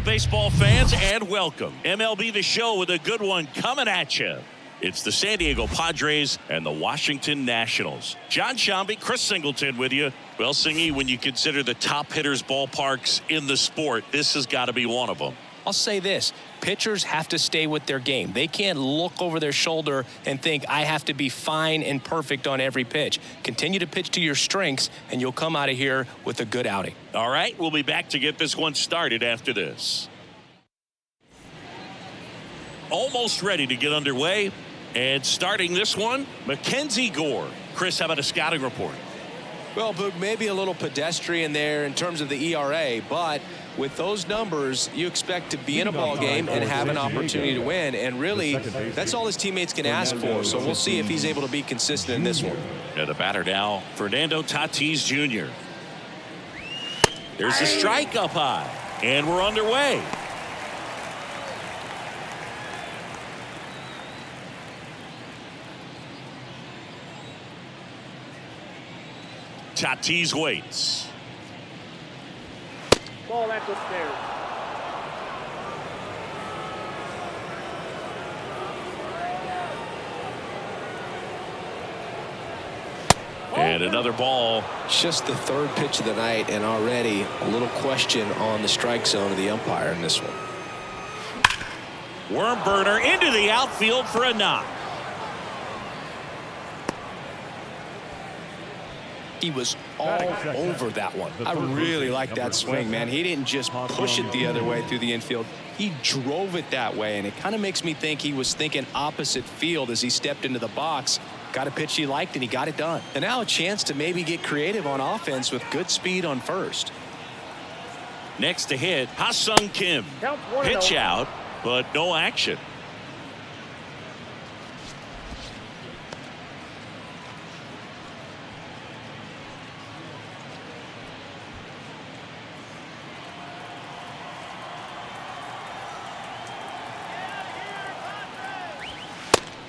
Hello, baseball fans, and welcome. MLB The Show with a good one coming at you. It's the San Diego Padres and the Washington Nationals. John Shambi, Chris Singleton with you. Well, Singy, when you consider the top hitters' ballparks in the sport, this has got to be one of them. I'll say this. Pitchers have to stay with their game. They can't look over their shoulder and think, I have to be fine and perfect on every pitch. Continue to pitch to your strengths, and you'll come out of here with a good outing. All right, we'll be back to get this one started after this. Almost ready to get underway. And starting this one, Mackenzie Gore. Chris, how about a scouting report? Well, Boog, maybe a little pedestrian there in terms of the ERA, but with those numbers, you expect to be in a ball game and have an opportunity to win. And really, that's all his teammates can ask for. So we'll see if he's able to be consistent in this one. And the batter now, Fernando Tatis Jr. There's a strike up high, and we're underway. Tatis waits. Ball, that's upstairs. And another ball. Just the third pitch of the night, and already a little question on the strike zone of the umpire in this one. Worm burner into the outfield for a knock. He was all over that one. I really like that swing, man. He didn't just push it the other way through the infield. He drove it that way, and it kind of makes me think he was thinking opposite field as he stepped into the box. Got a pitch he liked, and he got it done. And now a chance to maybe get creative on offense with good speed on first. Next to hit, Ha-Sung Kim. Pitch out, but no action.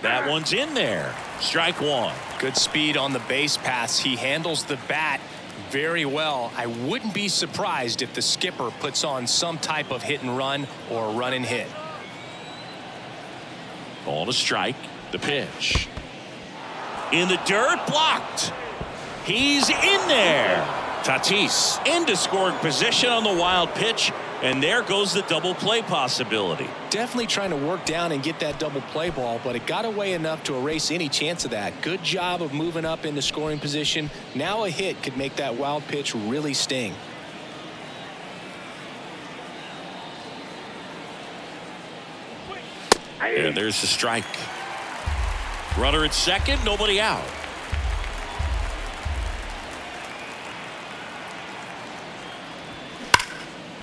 That one's in there. Strike one. Good speed on the base pass. He handles the bat very well. I wouldn't be surprised if the skipper puts on some type of hit and run or run and hit. Ball to strike. The pitch. In the dirt, blocked. He's in there. Tatis into scoring position on the wild pitch, and there goes the double play possibility. Definitely trying to work down and get that double play ball, but it got away enough to erase any chance of that. Good job of moving up into scoring position. Now a hit could make that wild pitch really sting. And there's the strike. Runner at second, nobody out.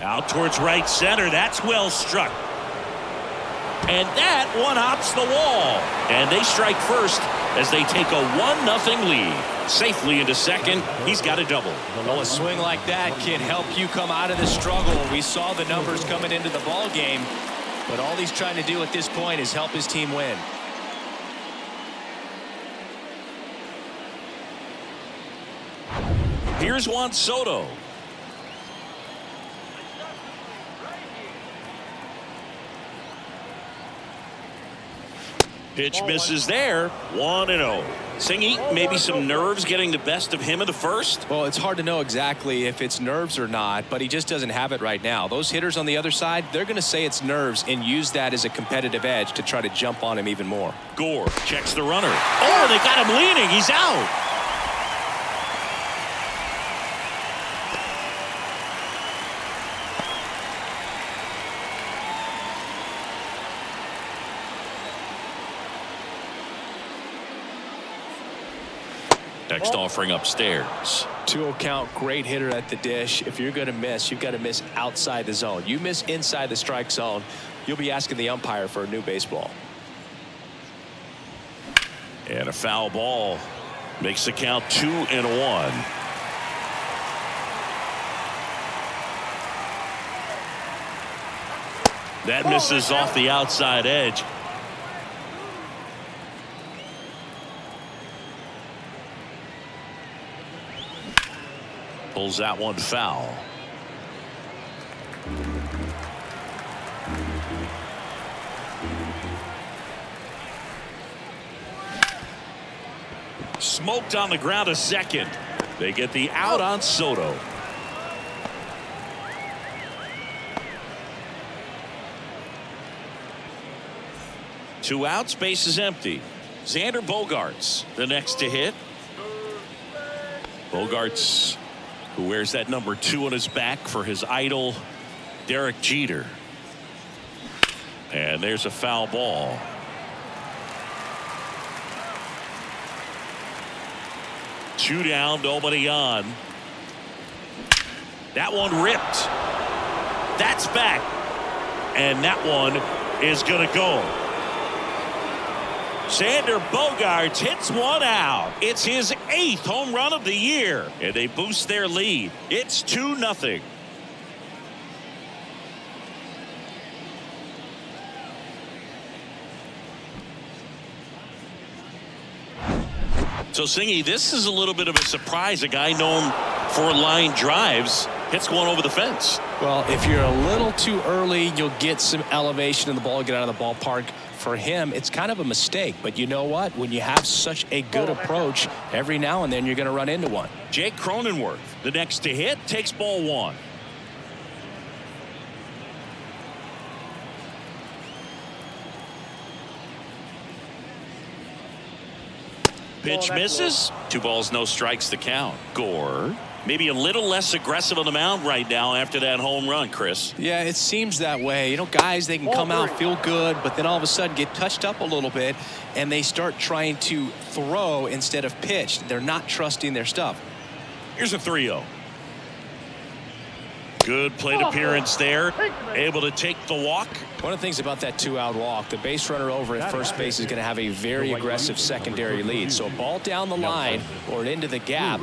Out towards right center. That's well struck. And that one hops the wall. And they strike first as they take a 1-0 lead. Safely into second. He's got a double. Well, a swing like that can help you come out of the struggle. We saw the numbers coming into the ball game, but all he's trying to do at this point is help his team win. Here's Juan Soto. Pitch misses there. 1-0. Singy, maybe some nerves getting the best of him in the first? Well, it's hard to know exactly if it's nerves or not, but he just doesn't have it right now. Those hitters on the other side, they're going to say it's nerves and use that as a competitive edge to try to jump on him even more. Gore checks the runner. Oh, they got him leaning. He's out. Next offering upstairs. 2-0 count, great hitter at the dish. If you're going to miss, you've got to miss outside the zone. You miss inside the strike zone, you'll be asking the umpire for a new baseball. And a foul ball makes the count 2-1. That misses off the outside edge. Pulls that one foul. smoked on the ground a second. They get the out on Soto. Two outs, base is empty. Xander Bogaerts, the next to hit. Bogaerts, who wears that number 2 on his back for his idol, Derek Jeter. And there's a foul ball. Two down, nobody on. That one ripped. That's back. And that one is going to go. Xander Bogaerts hits one out. It's his 8th home run of the year, and they boost their lead. It's 2-0. So, Singy, this is a little bit of a surprise. A guy known for line drives hits one over the fence. Well, if you're a little too early, you'll get some elevation in the ball, get out of the ballpark. For him, it's kind of a mistake. But you know what? When you have such a good approach, every now and then you're going to run into one. Jake Cronenworth, the next to hit, takes ball 1. Pitch misses. 2 balls, no strikes, the count. Gore, maybe a little less aggressive on the mound right now after that home run, Chris. Yeah, it seems that way. You know, guys, they can come out, feel good, but then all of a sudden get touched up a little bit, and they start trying to throw instead of pitch. They're not trusting their stuff. Here's a 3-0. Good plate appearance there. Able to take the walk. One of the things about that 2-out walk, the base runner over at first base is going to have a very aggressive secondary lead. So a ball down the line or into the gap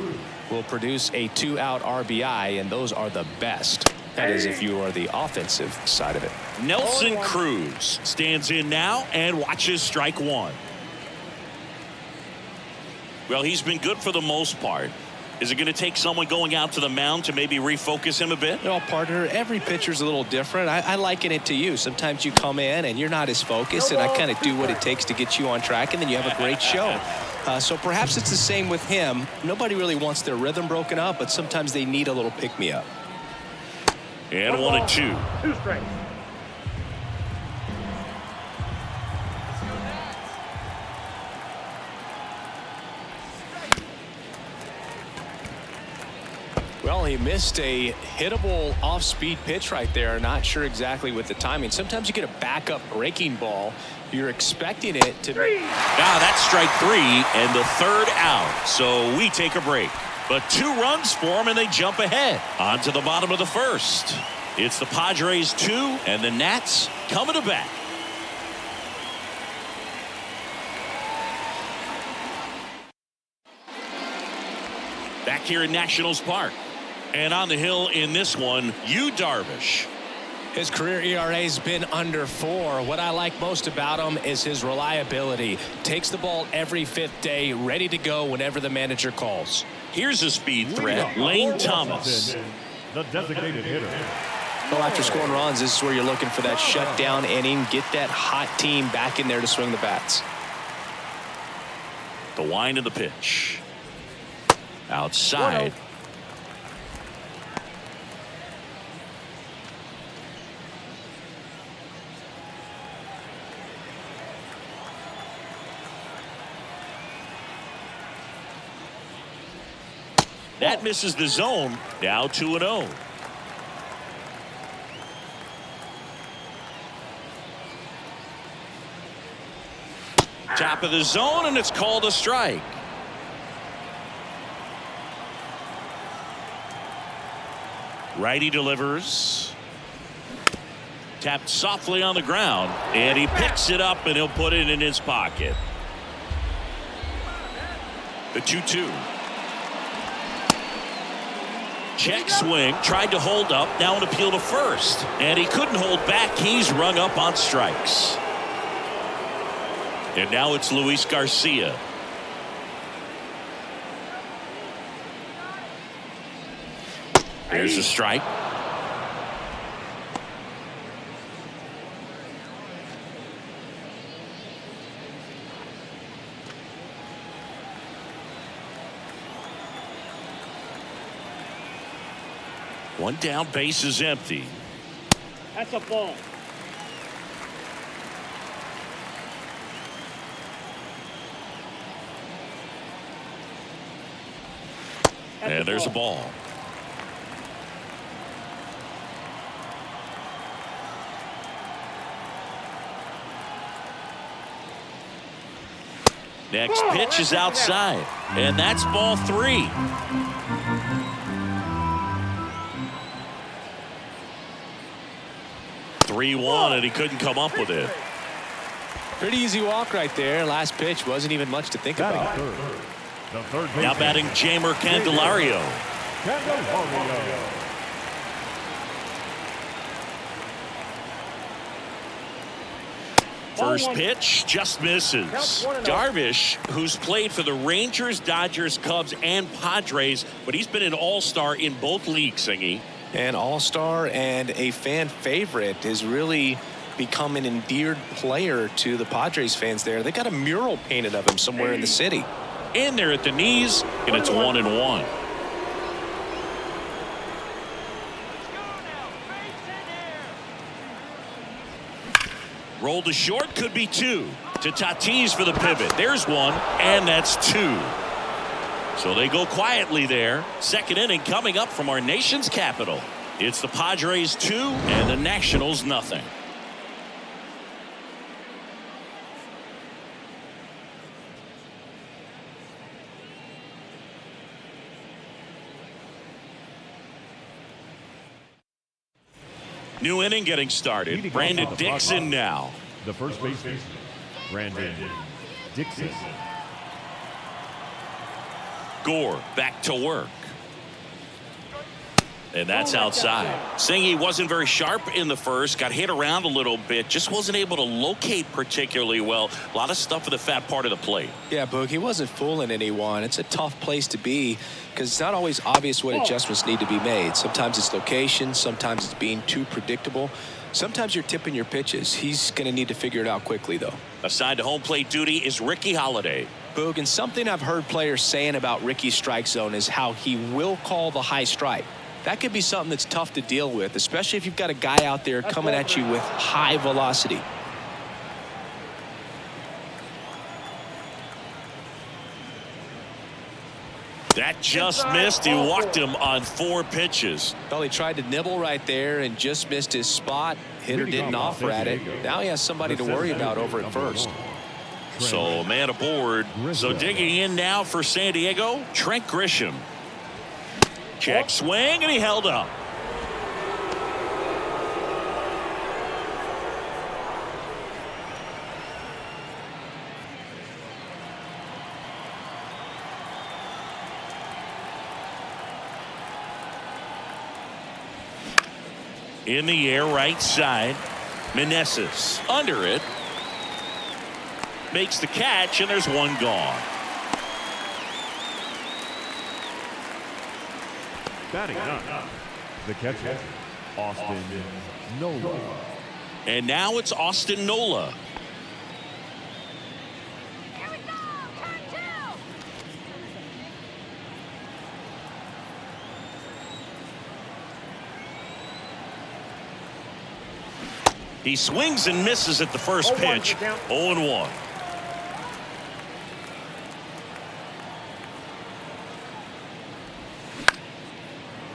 will produce a 2-out RBI, and those are the best. That is if you are the offensive side of it. Nelson Cruz stands in now and watches strike 1. Well, he's been good for the most part. Is it going to take someone going out to the mound to maybe refocus him a bit? Well, partner, every pitcher's a little different. I liken it to you. Sometimes you come in and you're not as focused, and I kind of do what it takes to get you on track, and then you have a great show. So perhaps it's the same with him. Nobody really wants their rhythm broken up, but sometimes they need a little pick-me-up. And 1-2. 2 strikes. Well, he missed a hittable off-speed pitch right there. Not sure exactly with the timing. Sometimes you get a backup breaking ball. You're expecting it to be. Now that's strike 3 and the 3rd out. So we take a break. But 2 runs for him, and they jump ahead. On to the bottom of the 1st. It's the Padres 2 and the Nats coming to bat. Back here in Nationals Park. And on the hill in this one, Yu Darvish. His career ERA has been under 4. What I like most about him is his reliability. Takes the ball every 5th day, ready to go whenever the manager calls. Here's a speed threat, Lane Thomas. The designated hitter. Well, after scoring runs, this is where you're looking for that shutdown inning. Get that hot team back in there to swing the bats. The wind of the pitch. Outside. That misses the zone. Now 2-0. Top of the zone, and it's called a strike. Righty delivers. Tapped softly on the ground, and he picks it up, and he'll put it in his pocket. The 2-2. Check swing, tried to hold up, now an appeal to first. And he couldn't hold back. He's rung up on strikes. And now it's Luis Garcia. There's a strike. One down, base is empty. That's a ball. And there's a ball. Next pitch is outside, and that's ball 3. (3-1), and he couldn't come up with it. Pretty easy walk right there. Last pitch wasn't even much to think about. Now batting Jamer Candelario. First pitch just misses. Darvish, who's played for the Rangers, Dodgers, Cubs, and Padres, but he's been an all-star in both leagues, Singy. An all-star and a fan favorite, has really become an endeared player to the Padres fans there. They got a mural painted of him somewhere in the city. In there at the knees, and it's 1-1. Roll to short, could be 2. To Tatis for the pivot. There's 1, and that's 2. So they go quietly there. Second inning coming up from our nation's capital. It's the Padres 2 and the Nationals nothing. New inning getting started. Brandon Dixon now. The first baseman, Brandon Dixon. Gore back to work. And that's outside. Singy wasn't very sharp in the first. Got hit around a little bit. Just wasn't able to locate particularly well. A lot of stuff in the fat part of the plate. Yeah, Boog, he wasn't fooling anyone. It's a tough place to be because it's not always obvious what adjustments need to be made. Sometimes it's location. Sometimes it's being too predictable. Sometimes you're tipping your pitches. He's going to need to figure it out quickly, though. Assigned to home plate duty is Ricky Holiday. Boog, and something I've heard players saying about Ricky's strike zone is how he will call the high strike. That could be something that's tough to deal with, especially if you've got a guy out there coming at you with high velocity. That just missed. He walked him on 4 pitches. Well, he tried to nibble right there and just missed his spot. Hitter didn't offer at it. Now he has somebody to worry about over at first. So a man aboard. So digging in now for San Diego, Trent Grisham. Check swing, and he held up. In the air, right side. Meneses under it. Makes the catch, and there's 1 gone. Batting up, the catcher, Austin Nola. And now it's Austin Nola. Here we go. Turn 2. He swings and misses at the first pitch. 0-1.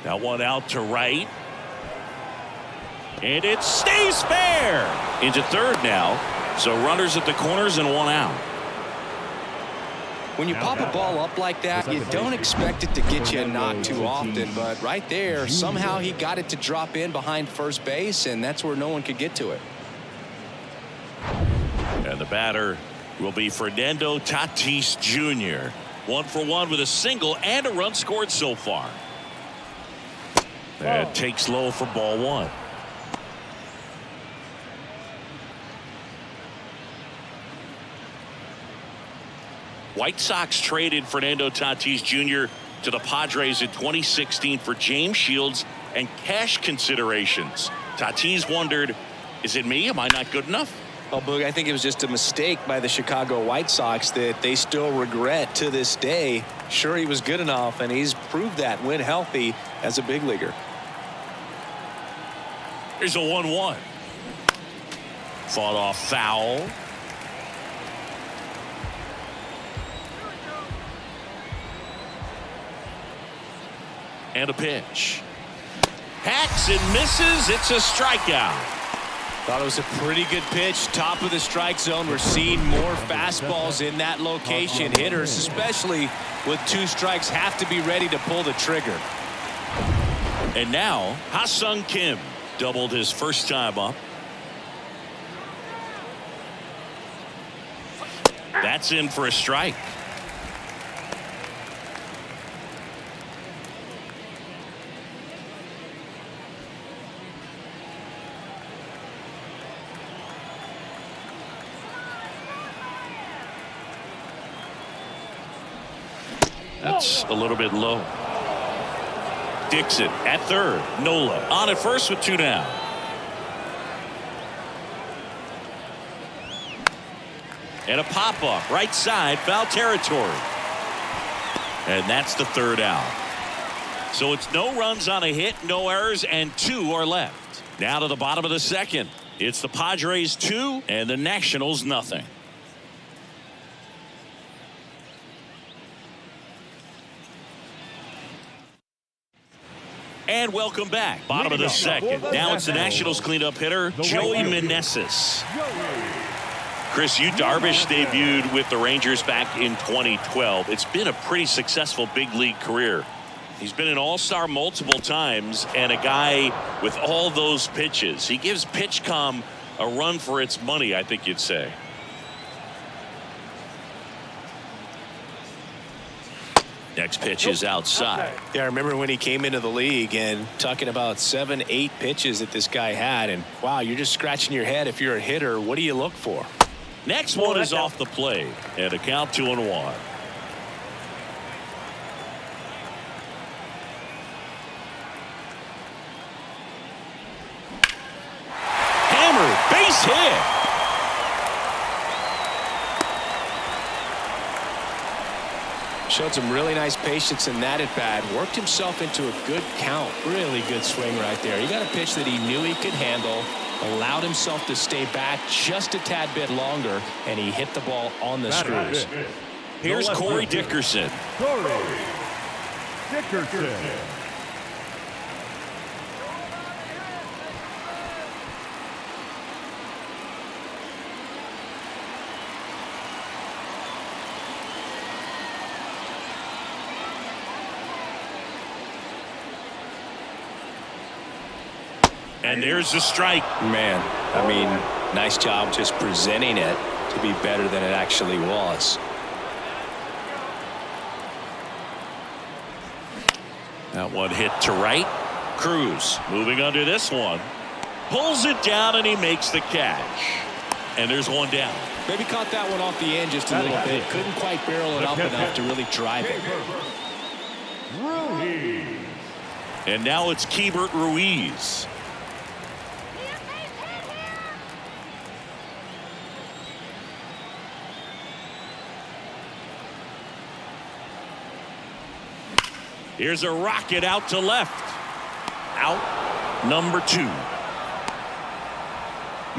Now 1 out to right. And it stays fair. Into third now. So runners at the corners and 1 out. When you pop a ball up like that, you don't expect it to get you a knock too often. But right there, somehow he got it to drop in behind first base, and that's where no one could get to it. And the batter will be Fernando Tatis Jr. 1 for 1 with a single and a run scored so far. That takes low for ball 1. White Sox traded Fernando Tatis Jr. to the Padres in 2016 for James Shields and cash considerations. Tatis wondered, is it me? Am I not good enough? Well, Boog, I think it was just a mistake by the Chicago White Sox that they still regret to this day. Sure, he was good enough, and he's proved that when healthy as a big leaguer. Here's a 1-1. Fought off foul. And a pitch. Hacks and misses. It's a strikeout. Thought it was a pretty good pitch. Top of the strike zone. We're seeing more fastballs in that location. Hitters, especially with 2 strikes, have to be ready to pull the trigger. And now, Ha-Sung Kim doubled his first time up. That's in for a strike. That's a little bit low. Dixon at third. Nola on at first with 2 down. And a pop-up right side, foul territory. And that's the 3rd out. So it's no runs on a hit, no errors, and 2 are left. Now to the bottom of the 2nd. It's the Padres 2 and the Nationals nothing. And welcome back. Bottom of the 2nd. Now it's the Nationals cleanup hitter, Joey Meneses. Chris, Yu Darvish debuted with the Rangers back in 2012. It's been a pretty successful big league career. He's been an all-star multiple times and a guy with all those pitches. He gives PitchCom a run for its money, I think you'd say. Next pitch is outside. Yeah, I remember when he came into the league and talking about 7, 8 pitches that this guy had. And wow, you're just scratching your head. If you're a hitter, what do you look for? Next one is off the plate. And a count 2-1. Hammered, base hit. Showed some really nice patience in that at bat. Worked himself into a good count. Really good swing right there. He got a pitch that he knew he could handle. Allowed himself to stay back just a tad bit longer. And he hit the ball on the screws. Here's Corey Dickerson. Corey Dickerson. And there's the strike. Man, I mean, nice job just presenting it to be better than it actually was. That one hit to right. Cruz moving under this one. Pulls it down and he makes the catch. And there's one down. Maybe caught that one off the end just a little bit. Couldn't quite barrel it up enough to really drive it. Ruiz. And now it's Keibert Ruiz. Here's a rocket out to left. Out number 2.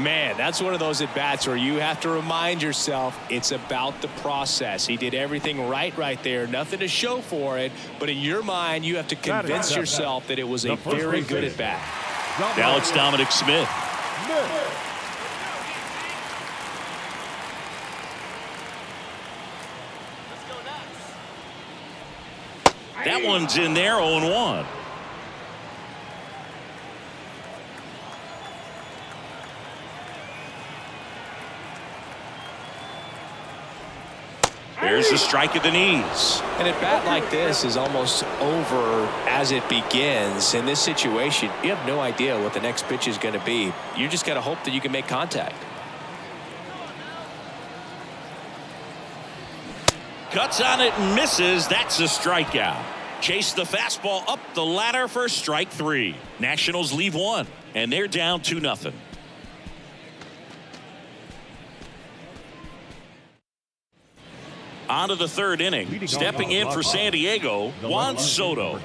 Man, that's one of those at bats where you have to remind yourself it's about the process. He did everything right there. Nothing to show for it. But in your mind, you have to convince yourself that it was a very good at bat. Now it's Dominic Smith. That one's in there, 0-1. There's the strike at the knees. An at bat like this is almost over as it begins. In this situation, you have no idea what the next pitch is going to be. You just got to hope that you can make contact. Cuts on it and misses. That's a strikeout. Chase the fastball up the ladder for strike 3. Nationals leave 1, and they're down 2-0. On to the third inning. Stepping in for San Diego, Juan Soto.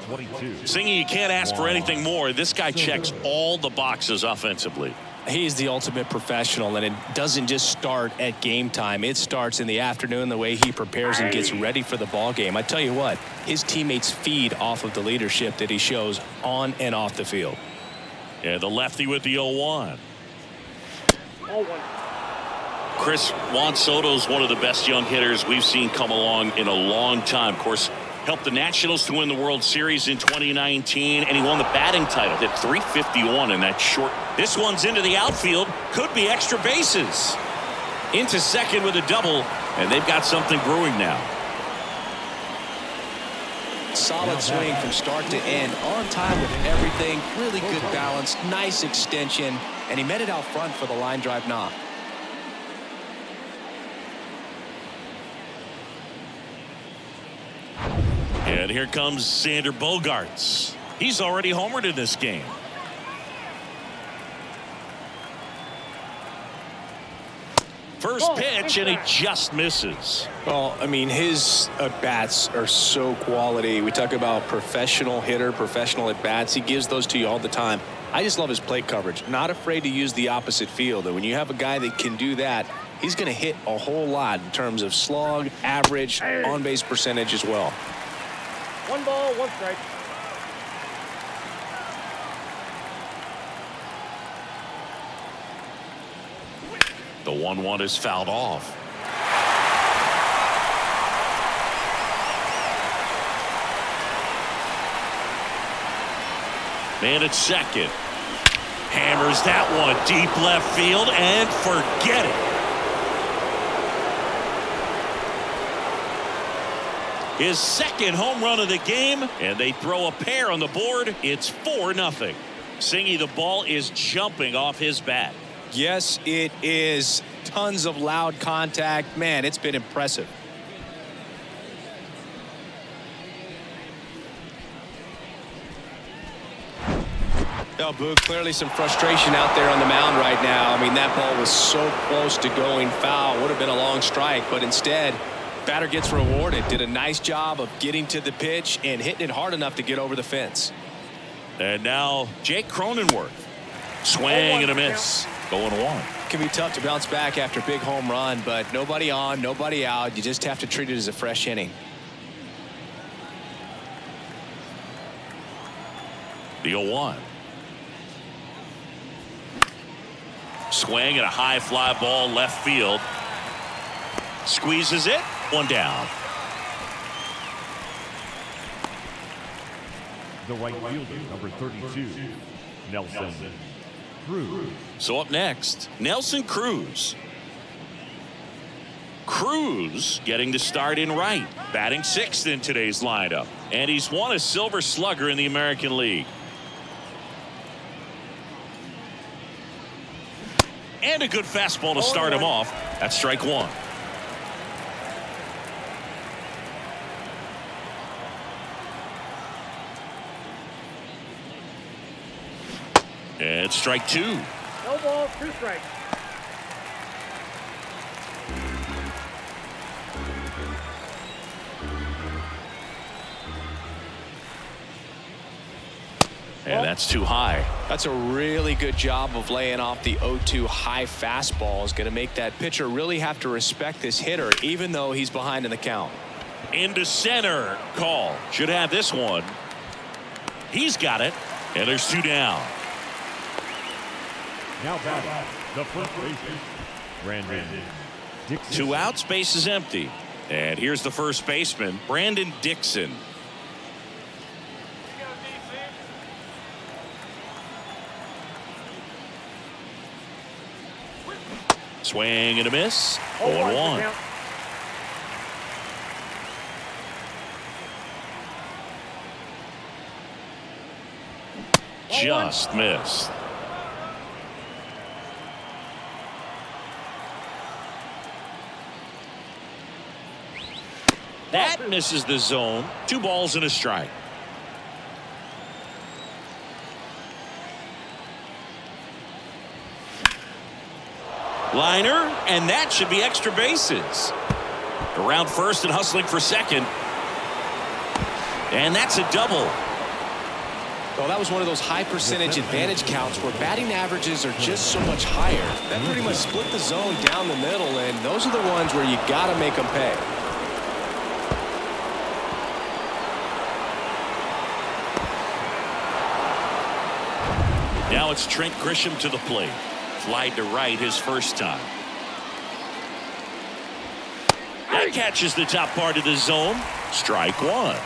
Singing, you can't ask for anything more. This guy checks all the boxes offensively. He's the ultimate professional, and it doesn't just start at game time. It starts in the afternoon, the way he prepares and gets ready for the ball game. I tell you what, his teammates feed off of the leadership that he shows on and off the field. And the lefty with the 0-1. 0-1. Chris, Juan Soto's one of the best young hitters we've seen come along in a long time. Of course, helped the Nationals to win the World Series in 2019, and he won the batting title. Hit .351 in that short. This one's into the outfield. Could be extra bases. Into second with a double, and they've got something brewing now. Solid swing from start to end. On time with everything. Really good balance. Nice extension. And he met it out front for the line drive knock. And here comes Sander Bogaerts. He's already homered in this game. First pitch, and he just misses. Well, I mean, his at-bats are so quality. We talk about professional hitter, professional at-bats. He gives those to you all the time. I just love his plate coverage. Not afraid to use the opposite field. And when you have a guy that can do that, he's going to hit a whole lot in terms of slug, average, on-base percentage as well. 1 ball, 1 strike. The 1-1 is fouled off. Man at second. Hammers that one deep left field and forget it. His second home run of the game, and they throw a pair on the board. It's 4-0. Singy, the ball is jumping off his bat. Yes, it is. Tons of loud contact. Man, it's been impressive. Oh, Boo, clearly some frustration out there on the mound right now. I mean, that ball was so close to going foul. Would have been a long strike, but instead, batter gets rewarded. Did a nice job of getting to the pitch and hitting it hard enough to get over the fence. And now Jake Cronenworth. Swing and a miss. Going 1. It can be tough to bounce back after a big home run, but nobody on, nobody out. You just have to treat it as a fresh inning. The 0-1. Swing and a high fly ball left field. Squeezes it. 1 down. The right fielder, number 32, Nelson Cruz. So up next, Nelson Cruz. Cruz getting the start in right, batting 6th in today's lineup, and he's won a Silver Slugger in the American League. And a good fastball to start him off. That's strike 1. And strike 2. No ball, 2 strikes. And that's too high. That's a really good job of laying off the 0-2 high fastball. Is going to make that pitcher really have to respect this hitter, even though he's behind in the count. Into center. Call. Should have this one. He's got it. And there's 2 down. Now batting, the first baseman, Brandon Dixon. 2 outs, base is empty. And here's the first baseman, Brandon Dixon. Swing and a miss. 0-1. Just missed. That misses the zone. 2 balls and a strike. Liner, and that should be extra bases. Around first and hustling for second. And that's a double. Well, that was one of those high percentage advantage counts where batting averages are just so much higher. That pretty much split the zone down the middle, and those are the ones where you got to make them pay. Now it's Trent Grisham to the plate. Flied to right his first time. That catches the top part of the zone. Strike one.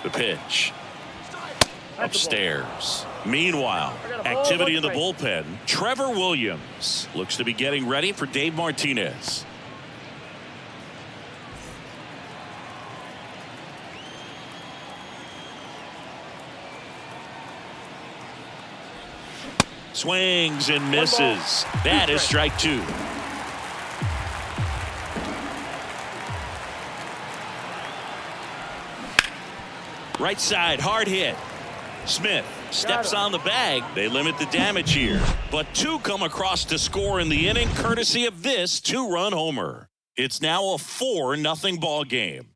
The pitch. Upstairs. Meanwhile, activity in the bullpen. Trevor Williams looks to be getting ready for Dave Martinez. Swings and misses. That is strike two. Right side, hard hit. Smith steps on the bag. They limit the damage here. But two come across to score in the inning courtesy of this two-run homer. It's now a 4-0 ball game.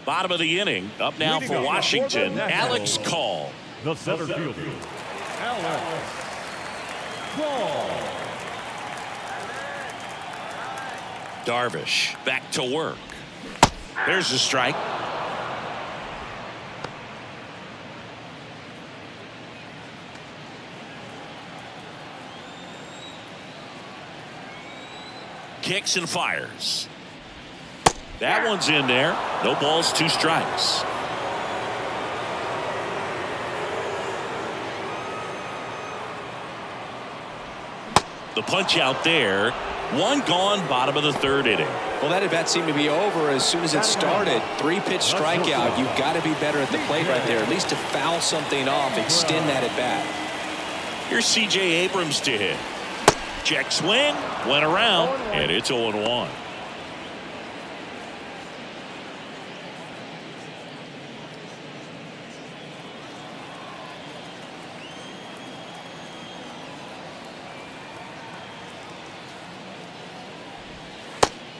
Bottom of the inning. Up now for Washington, Alex Call. The center fielder, Alex Call. Darvish back to work. There's a strike. Kicks and fires. That one's in there. No balls, 2 strikes. The punch out there. One gone, bottom of the 3rd inning. Well, that at-bat seemed to be over as soon as it started. 3-pitch strikeout. You've got to be better at the plate right there, at least to foul something off, extend that at-bat. Here's C.J. Abrams to hit. Check swing, went around, and it's 0-1.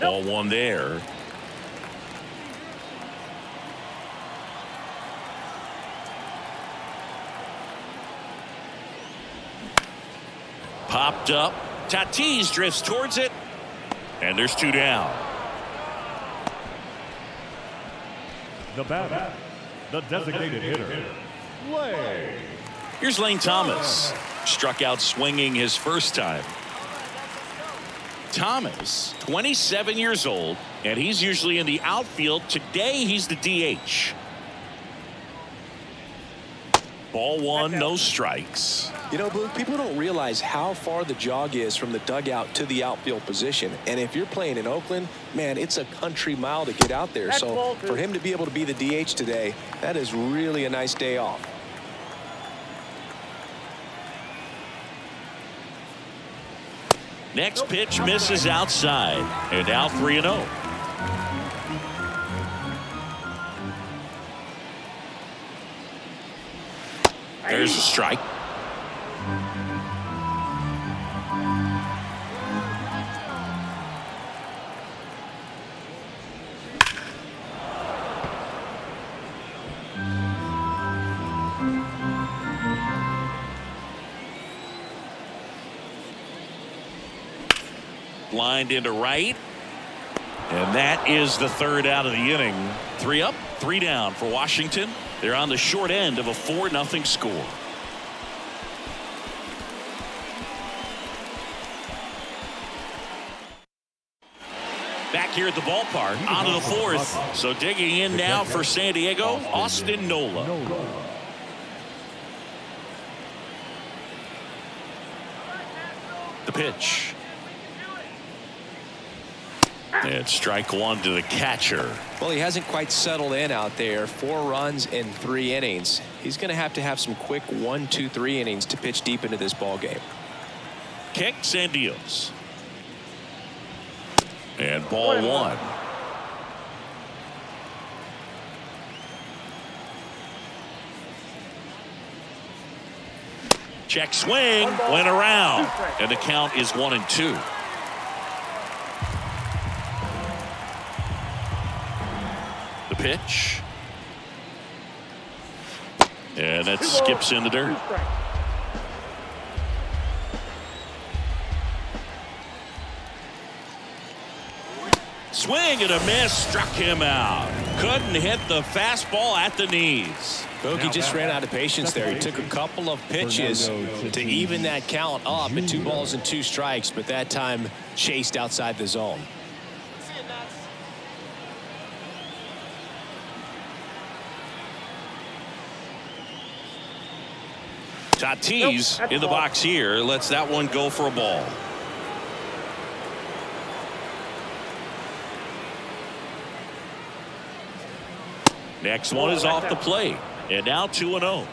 Ball one there. Popped up. Tatis drifts towards it. And there's 2 down. The batter, the designated hitter, Lane. Here's Lane Thomas. Struck out swinging his first time. Thomas, 27 years old, and he's usually in the outfield. Today, he's the DH. Ball one, no strikes. You know, Blue, people don't realize how far the jog is from the dugout to the outfield position. And if you're playing in Oakland, man, it's a country mile to get out there. So for him to be able to be the DH today, that is really a nice day off. Next pitch misses outside, and now 3-0. There's a strike. Lined into right. And that is the 3rd out of the inning. 3 up, 3 down for Washington. They're on the short end of a 4-0 score. Back here at the ballpark, on to the 4th. So digging in now for San Diego, Austin Nola. The pitch. And strike one to the catcher. Well, he hasn't quite settled in out there. 4 runs in 3 innings. He's going to have some quick 1, 2, 3 innings to pitch deep into this ball game. kicks and deals. And ball one. Check swing, went around, and the count is 1-2. The pitch. And that skips in the dirt. Swing and a miss, struck him out. Couldn't hit the fastball at the knees. Bogey just ran out of patience there. He took a couple of pitches to even that count up at 2 balls and 2 strikes, but that time chased outside the zone. Tatis in the box here, lets that one go for a ball. Next one is off the plate, and now 2-0.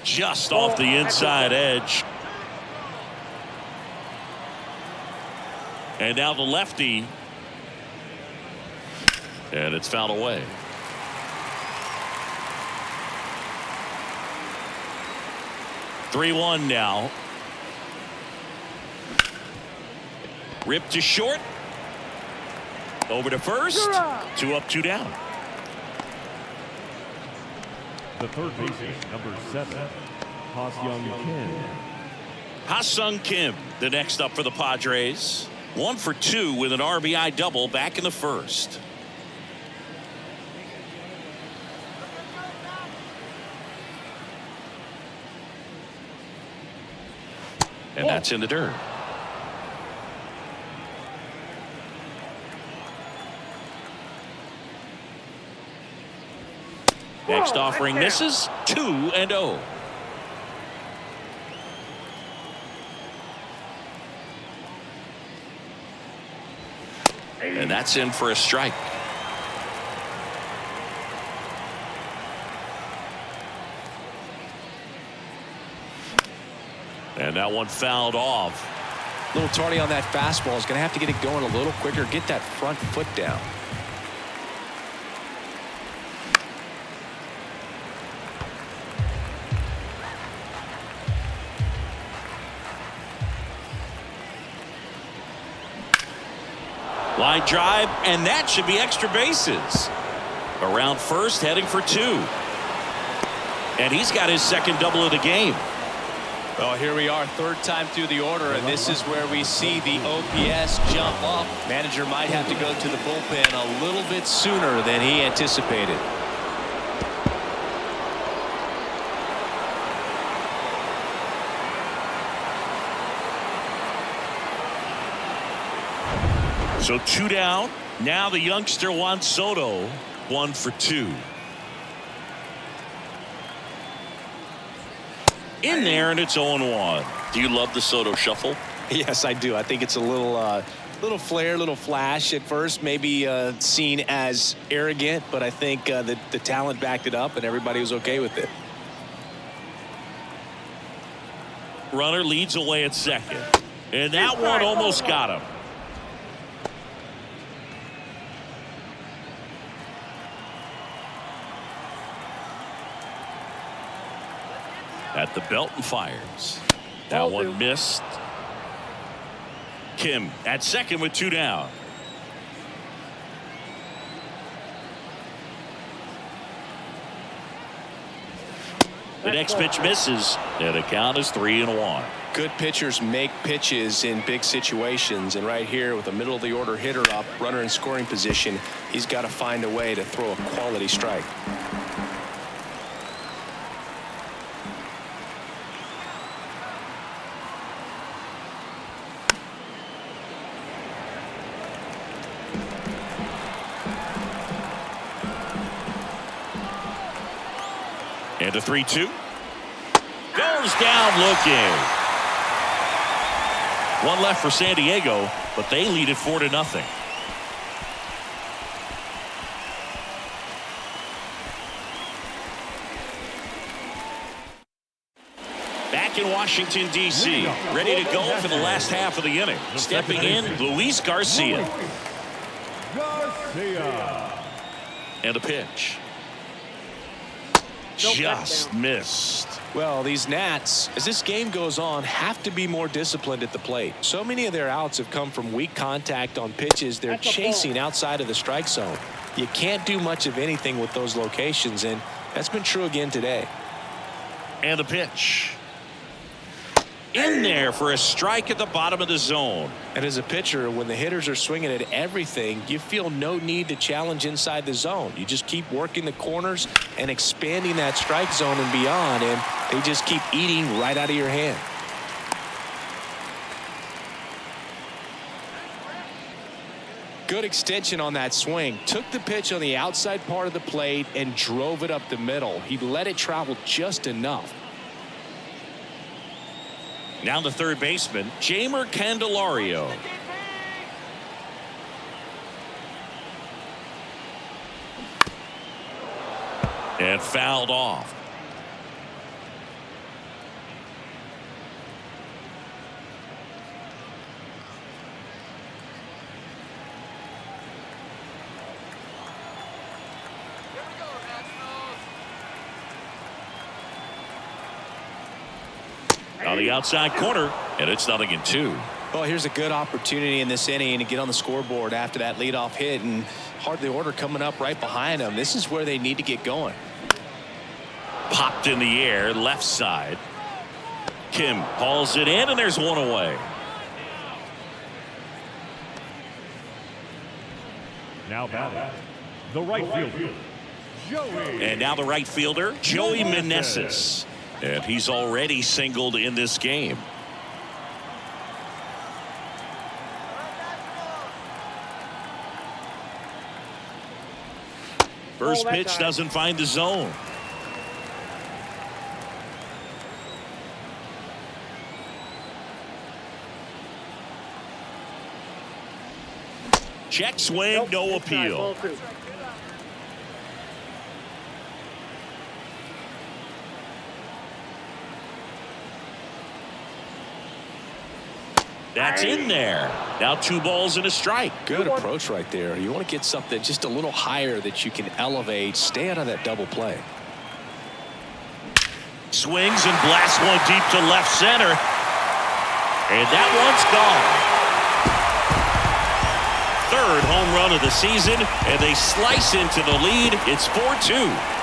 Just off the inside edge. And now the lefty. And it's fouled away. (3-1) now. Ripped to short. Over to first. 2 up, 2 down. The third baseman, number 7, Ha-Seong Kim. Ha-Seong Kim, the next up for the Padres. 1 for 2 with an RBI double back in the first. And that's in the dirt. Next offering misses. 2-0. And that's in for a strike. And that one fouled off. A little tardy on that fastball. Is going to have to get it going a little quicker. Get that front foot down. Line drive, and that should be extra bases. Around first, heading for 2. And he's got his second double of the game. Well, here we are, third time through the order, and this is where we see the OPS jump up. Manager might have to go to the bullpen a little bit sooner than he anticipated. So 2 down. Now the youngster Juan Soto, 1 for 2. In there, and it's 0-1. Do you love the Soto shuffle? Yes, I do. I think it's a little flair, little flash at first, maybe seen as arrogant, but I think the talent backed it up and everybody was okay with it. Runner leads away at second, and that one almost got him. At the belt and fires. That one missed. Kim at second with 2 down. The next pitch misses, and the count is 3-1. Good pitchers make pitches in big situations, and right here with a middle of the order hitter up, runner in scoring position, he's got to find a way to throw a quality strike. And a 3-2. Goes down looking. One left for San Diego, but they lead it 4-0. in Washington, D.C., ready to go for the last half of the inning. Stepping in, Luis Garcia. And a pitch. Just missed. Well, these Nats, as this game goes on, have to be more disciplined at the plate. So many of their outs have come from weak contact on pitches they're chasing outside of the strike zone. You can't do much of anything with those locations, and that's been true again today. And the pitch. In there for a strike at the bottom of the zone. And as a pitcher, when the hitters are swinging at everything, you feel no need to challenge inside the zone. You just keep working the corners and expanding that strike zone and beyond, and they just keep eating right out of your hand. Good extension on that swing. Took the pitch on the outside part of the plate and drove it up the middle. He let it travel just enough. Now the third baseman, Jeimer Candelario. And fouled off. On the outside corner, and it's 0-2. Well, here's a good opportunity in this inning to get on the scoreboard after that leadoff hit, and hardly order coming up right behind them. This is where they need to get going. Popped in the air, left side. Kim hauls it in, and there's one away. Now batting, the right fielder, Joey. And now the right fielder, Joey Meneses. And he's already singled in this game. First pitch doesn't find the zone. Check swing, no appeal. That's in there. Now 2 balls and a strike. Good approach right there. You want to get something just a little higher that you can elevate. Stay out of that double play. Swings and blasts one deep to left center. And that one's gone. Third home run of the season, and they slice into the lead. It's 4-2.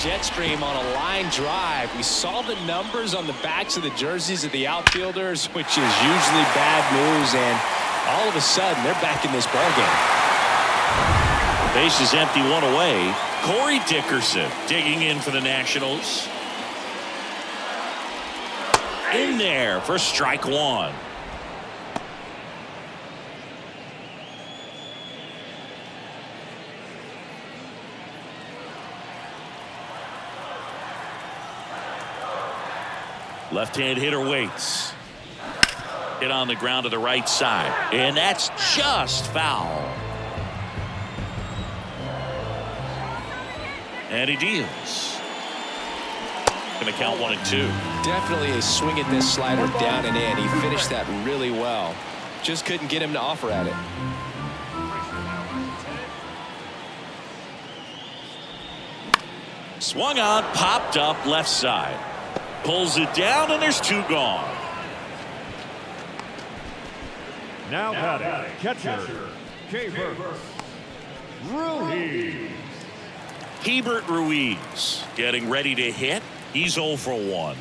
Jet stream on a line drive. We saw the numbers on the backs of the jerseys of the outfielders, which is usually bad news, and all of a sudden they're back in this ballgame. Base is empty, 1 away. Corey Dickerson digging in for the Nationals. In there for strike 1. Left-hand hitter waits. Hit on the ground to the right side. And that's just foul. And he deals. Going to count 1-2. Definitely a swing at this slider down and in. He finished that really well. Just couldn't get him to offer at it. Swung on, popped up left side. Pulls it down, and there's 2 gone. Now batting, catcher, Keibert Ruiz. Keibert Ruiz getting ready to hit. He's 0 for 1.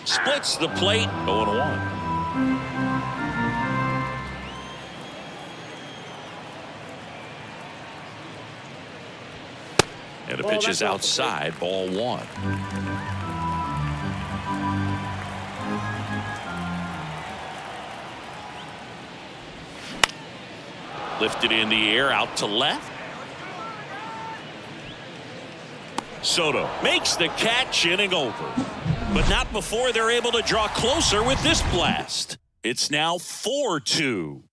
Splits the plate, 0-1. And the pitch is outside, ball 1. Lifted in the air out to left. Soto makes the catch, inning over. But not before they're able to draw closer with this blast. It's now 4-2.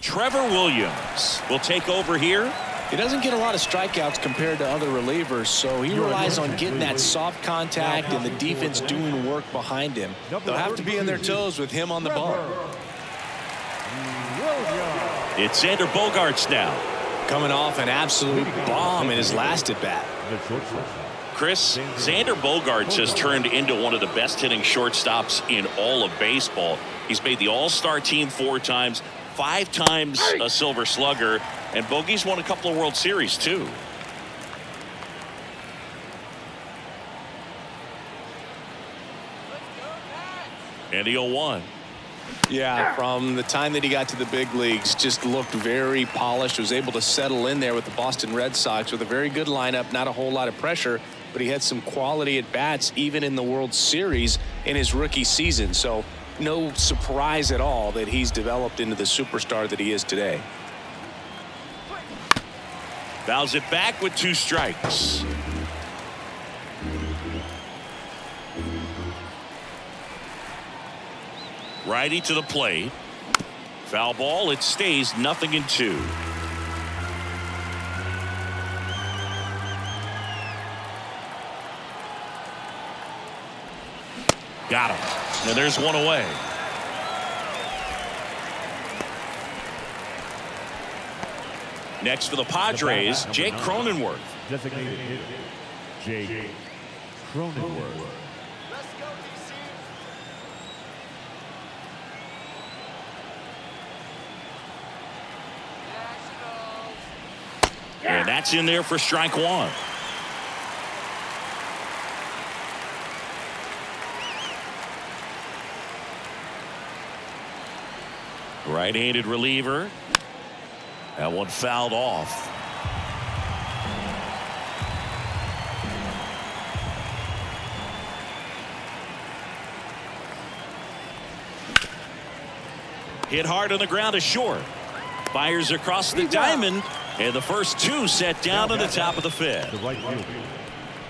Trevor Williams will take over here. He doesn't get a lot of strikeouts compared to other relievers, so he relies on getting that soft contact and the defense doing work behind him. They'll have to be on their toes with him on the ball. It's Xander Bogaerts now. Coming off an absolute bomb in his last at-bat. Chris, Xander Bogaerts has turned into one of the best hitting shortstops in all of baseball. He's made the All-Star team 4 times, 5 times a Silver Slugger, and Bogey's won a couple of World Series too. And the 0-1. Yeah, from the time that he got to the big leagues, just looked very polished, was able to settle in there with the Boston Red Sox with a very good lineup, not a whole lot of pressure, but he had some quality at bats even in the World Series in his rookie season. So no surprise at all that he's developed into the superstar that he is today. Fouls it back with 2 strikes. Righty to the plate. Foul ball. It stays 0-2. Got him. And there's one away. Next for the Padres, Jake Cronenworth. Designated hitter, Jake Cronenworth. And that's in there for strike 1. Right-handed reliever. That one fouled off. Hit hard on the ground to short. Fires across the diamond. And the first 2 set down to the top of the 5th. The right fielder,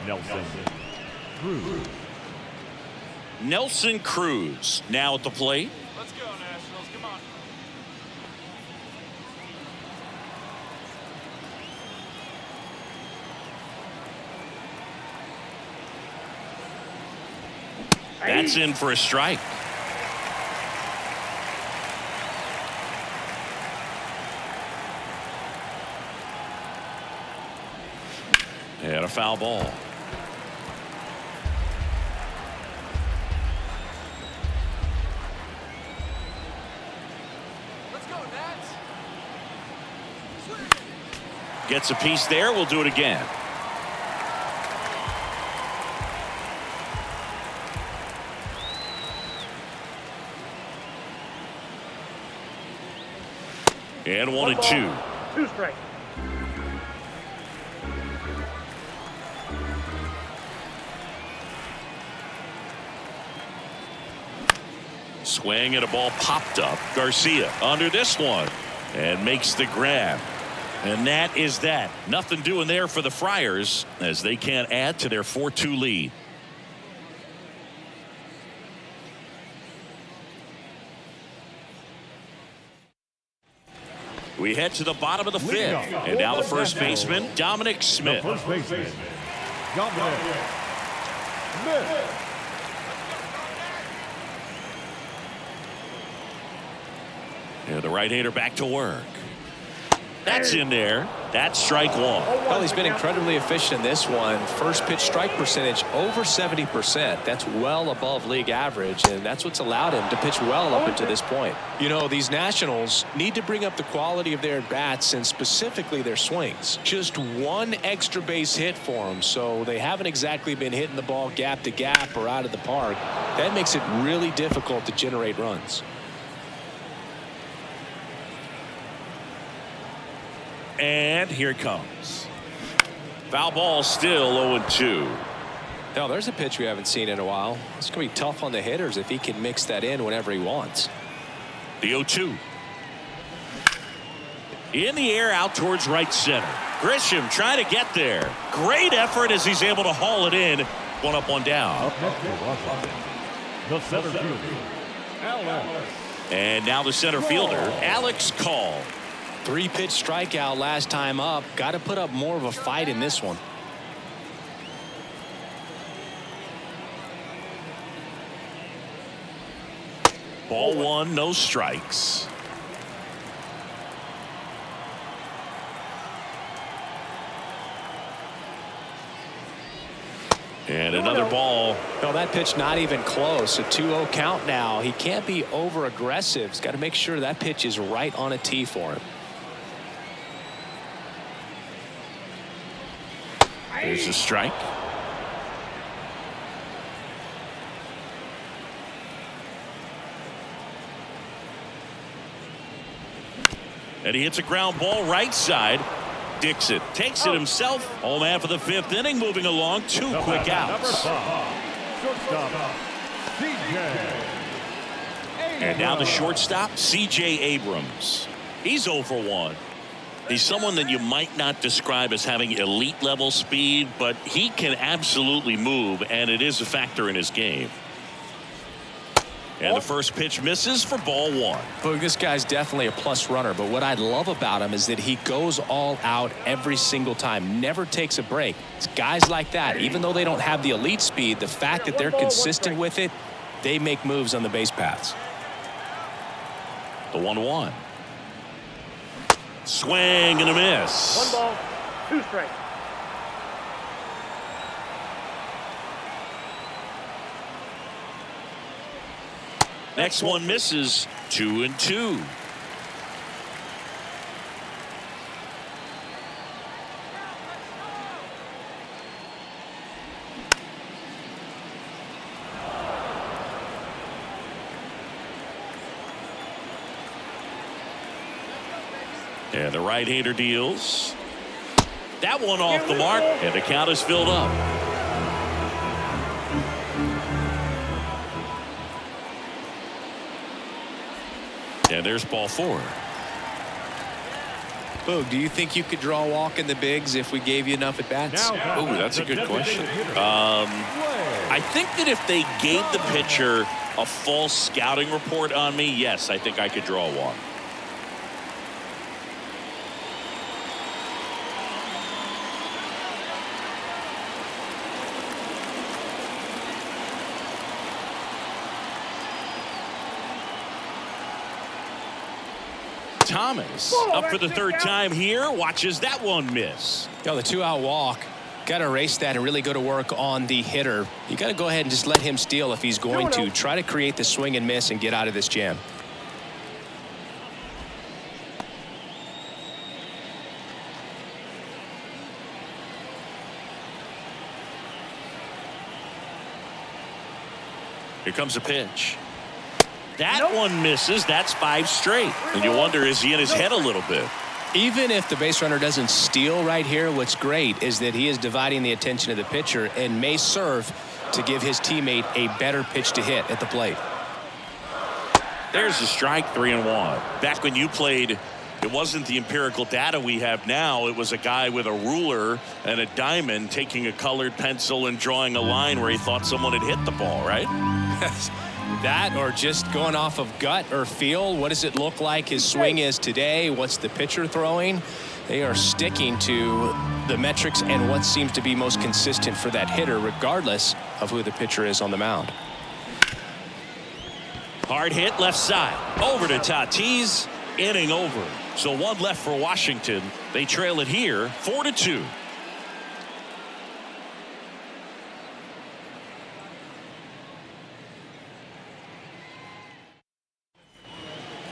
Nelson Cruz. Nelson Cruz now at the plate. Let's go, Nationals. Come on. That's in for a strike. And a foul ball. Let's go, Nats. Gets a piece there. We'll do it again. And 1-2. 2 strikes. Swing and a ball popped up. Garcia under this one and makes the grab. And that is that. Nothing doing there for the Friars as they can't add to their 4-2 lead. We head to the bottom of the 5th. And now the first baseman, Dominic Smith. The first baseman, Dominic Smith. And the right-hander back to work. That's in there. That's strike 1. Well, he's been incredibly efficient in this one. First pitch strike percentage over 70%. That's well above league average, and that's what's allowed him to pitch well up until this point. You know, these Nationals need to bring up the quality of their bats and specifically their swings. Just one extra base hit for them, so they haven't exactly been hitting the ball gap to gap or out of the park. That makes it really difficult to generate runs. And here it comes. Foul ball, still 0-2. Now, there's a pitch we haven't seen in a while. It's going to be tough on the hitters if he can mix that in whenever he wants. The 0-2. In the air out towards right center. Grisham trying to get there. Great effort as he's able to haul it in. One up, one down. Up next for Washington, the center fielder, Alex. And now the center fielder, Alex Call. 3-pitch strikeout last time up. Got to put up more of a fight in this one. Ball one, no strikes. And another ball. No, that pitch not even close. A 2-0 count now. He can't be over aggressive. He's got to make sure that pitch is right on a tee for him. There's a strike. And he hits a ground ball right side. Dixon takes it himself. Home half of the 5th inning, moving along. 2 quick outs. Shortstop, CJ. And now the shortstop, C.J. Abrams. He's 0 for 1. He's someone that you might not describe as having elite level speed, but he can absolutely move, and it is a factor in his game. And the first pitch misses for ball one. Boog, this guy's definitely a plus runner, but what I love about him is that he goes all out every single time, never takes a break. It's guys like that, even though they don't have the elite speed, the fact that they're consistent with it, they make moves on the base paths. The 1-1. Swing and a miss. 1 ball, 2 strikes. Next one misses. 2-2. And the right-hander deals. That one off the mark, and the count is filled up. And there's ball 4. Boog, do you think you could draw a walk in the bigs if we gave you enough at bats? Oh, that's a good question. I think that if they gave the pitcher a full scouting report on me, yes, I think I could draw a walk. Thomas up for the 3rd time here, watches that one miss. The 2-out walk. Got to erase that and really go to work on the hitter. You got to go ahead and just let him steal if he's going to. Try to create the swing and miss and get out of this jam. Here comes a pitch. That one misses. That's 5 straight. And you wonder, is he in his head a little bit? Even if the base runner doesn't steal right here, what's great is that he is dividing the attention of the pitcher and may serve to give his teammate a better pitch to hit at the plate. There's a strike, 3-1. Back when you played, it wasn't the empirical data we have now. It was a guy with a ruler and a diamond taking a colored pencil and drawing a line where he thought someone had hit the ball, right? That or just going off of gut or feel. What does it look like his swing is today? What's the pitcher throwing? They are sticking to the metrics and what seems to be most consistent for that hitter, regardless of who the pitcher is on the mound. Hard hit left side. Over to Tatis. Inning over. So 1 left for Washington. They trail it here 4-2.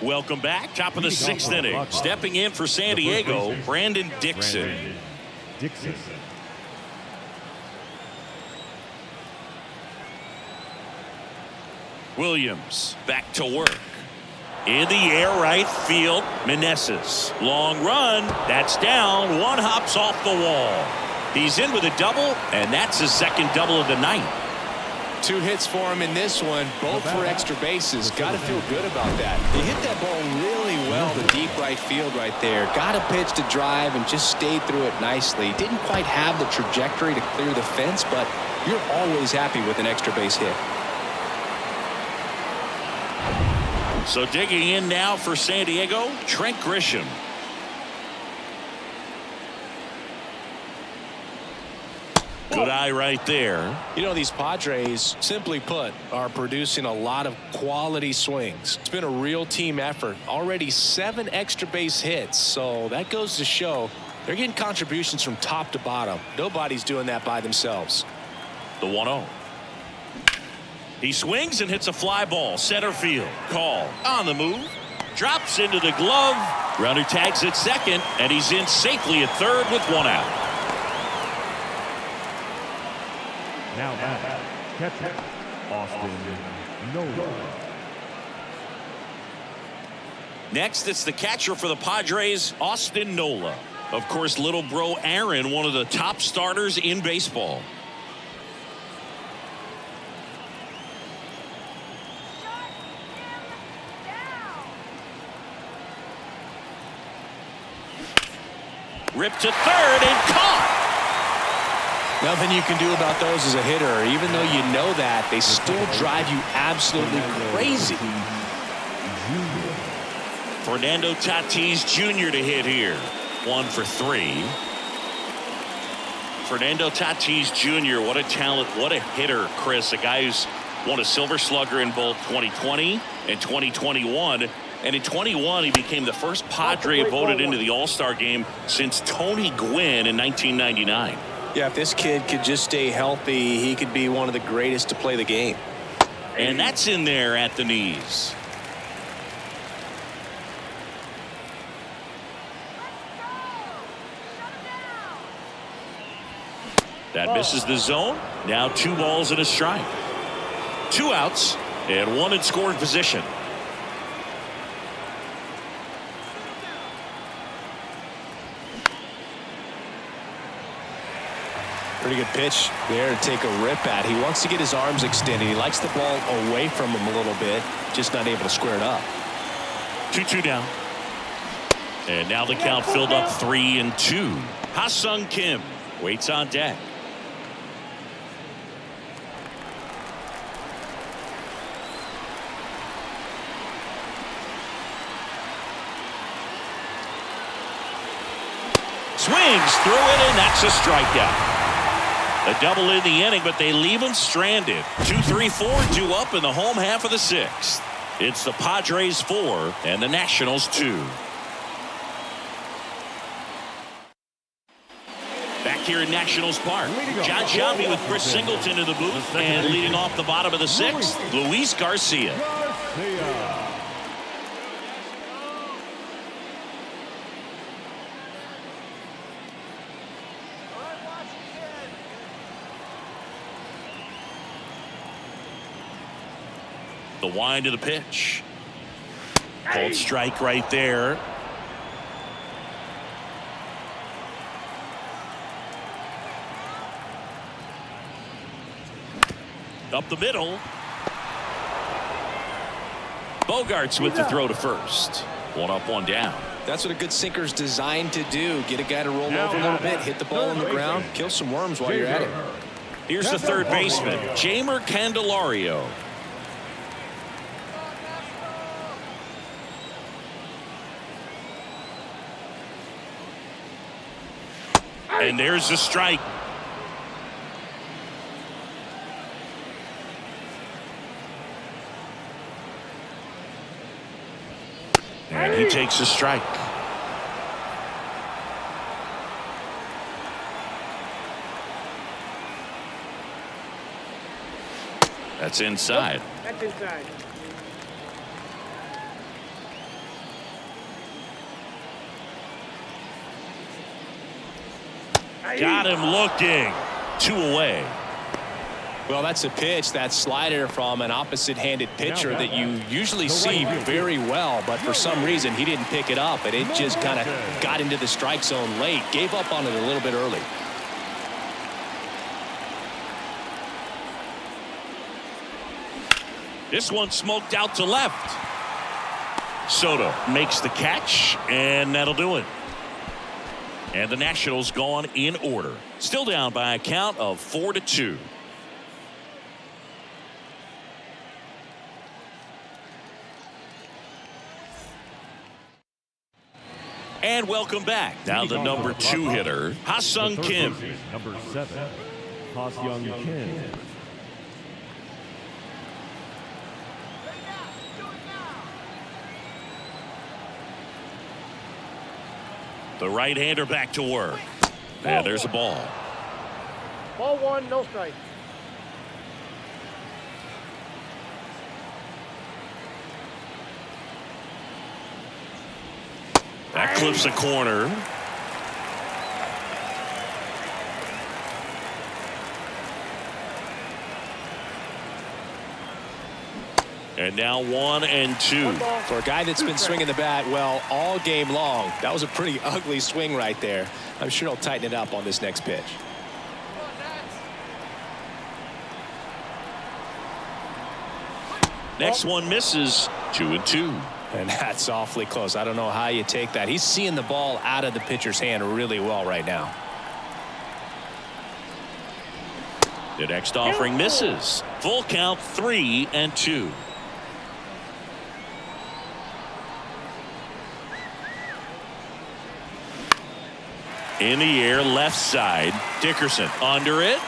Welcome back. Top of the 6th inning. Stepping in for San Diego, Brandon Dixon. Williams back to work. In the air right field, Meneses. Long run. That's down. 1 hops off the wall. He's in with a double, and that's his second double of the night. 2 hits for him in this one, both for extra bases. Got to feel good about that. He hit that ball really well to deep right field right there. Got a pitch to drive and just stayed through it nicely. Didn't quite have the trajectory to clear the fence, but you're always happy with an extra base hit. So digging in now for San Diego, Trent Grisham. Good eye right there. You know, these Padres, simply put, are producing a lot of quality swings. It's been a real team effort. Already 7 extra base hits, so that goes to show they're getting contributions from top to bottom. Nobody's doing that by themselves. The 1-0. He swings and hits a fly ball. Center field. Call. On the move. Drops into the glove. Runner tags at second, and he's in safely at third with 1 out. Now back, catcher, Austin Nola. Next, it's the catcher for the Padres, Austin Nola. Of course, little bro Aaron, one of the top starters in baseball. Ripped to third and caught. Nothing you can do about those as a hitter. Even though you know that, they still drive you absolutely crazy. Fernando Tatis Jr. to hit here. 1 for 3. Fernando Tatis Jr., what a talent, what a hitter, Chris. A guy who's won a Silver Slugger in both 2020 and 2021. And in 21, he became the first Padre voted into the All-Star game since Tony Gwynn in 1999. Yeah, if this kid could just stay healthy, he could be one of the greatest to play the game. And that's in there at the knees. That misses the zone. Now 2 balls and a strike. 2 outs and 1 in scoring position. Pretty good pitch there to take a rip at. He wants to get his arms extended. He likes the ball away from him a little bit, just not able to square it up. 2-2 down. And now the count filled up 3-2. Ha-Sung Kim waits on deck. Swings through it, and that's a strikeout. A double in the inning, but they leave him stranded. 2-3-4 due up in the home half of the 6th. It's the Padres 4 and the Nationals 2. Back here in Nationals Park, John Shelby with Chris Singleton in the booth, and leading off the bottom of the 6th, Luis Garcia. The wind of the pitch. Cold strike right there. Up the middle. Bogarts with the throw to first. 1 up, 1 down. That's what a good sinker's designed to do. Get a guy to roll over a little bit, hit the ball on the ground, kill some worms while you're at it. Here's the third baseman, Jeimer Candelario. And there's the strike. And he takes a strike. That's inside. That's inside. Got him looking. 2 away. Well, that's a pitch, that slider from an opposite-handed pitcher that you usually see very well, but for some reason he didn't pick it up, and it just kind of got into the strike zone late. Gave up on it a little bit early. This one smoked out to left. Soto makes the catch, and that'll do it. And the Nationals gone in order. Still down by a count of 4-2. And welcome back. Now the number 2 hitter, Ha-Sung Kim. Number 7, Ha-Sung Kim. The right-hander back to work. And there's a ball. Ball 1, no strike. That clips a corner. And now 1-2. For a guy that's been swinging the bat well all game long, that was a pretty ugly swing right there. I'm sure he'll tighten it up on this next pitch. Next one misses. 2-2. And that's awfully close. I don't know how you take that. He's seeing the ball out of the pitcher's hand really well right now. The next offering misses. Full count, 3-2. In the air, left side. Dickerson under it.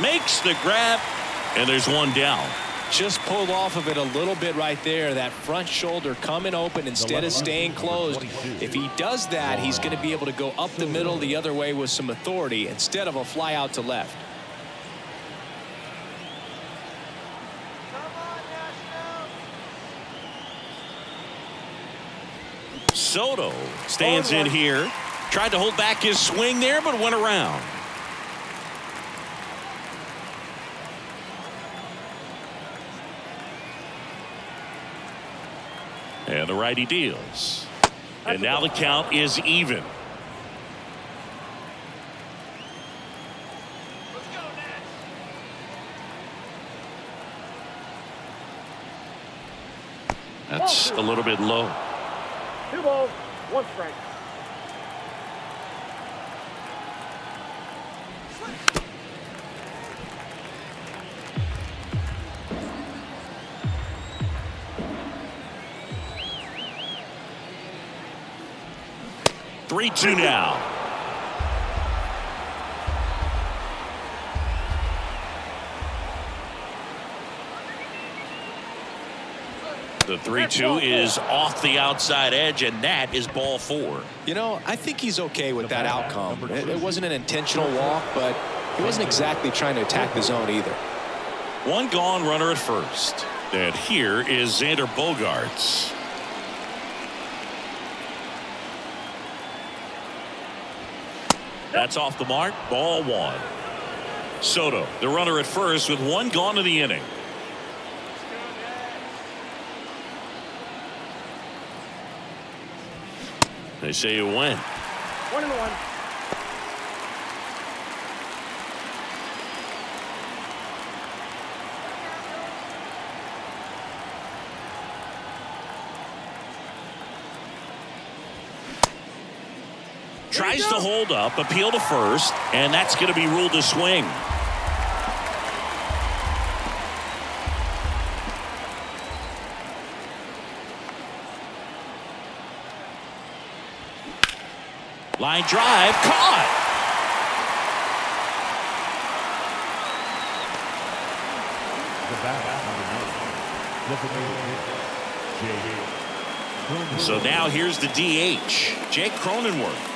Makes the grab. And there's one down. Just pulled off of it a little bit right there. That front shoulder coming open instead of staying closed. If he does that, he's going to be able to go up the middle the other way with some authority instead of a fly out to left. Soto stands in here. Tried to hold back his swing there, but went around. And the righty deals. And now the count is even. That's a little bit low. 2 balls, 1 strike. Three, 2 now. The 3-2 is off the outside edge, and that is ball 4. You know, I think he's okay with that outcome. It wasn't an intentional walk, but he wasn't exactly trying to attack the zone either. One gone, runner at first. And here is Xander Bogaerts. That's off the mark. Ball 1. Soto, the runner at first with one gone in the inning. They say you win. 1-1. Tries to hold up, appeal to first, and that's going to be ruled a swing. Line drive, caught. So now here's the DH, Jake Cronenworth.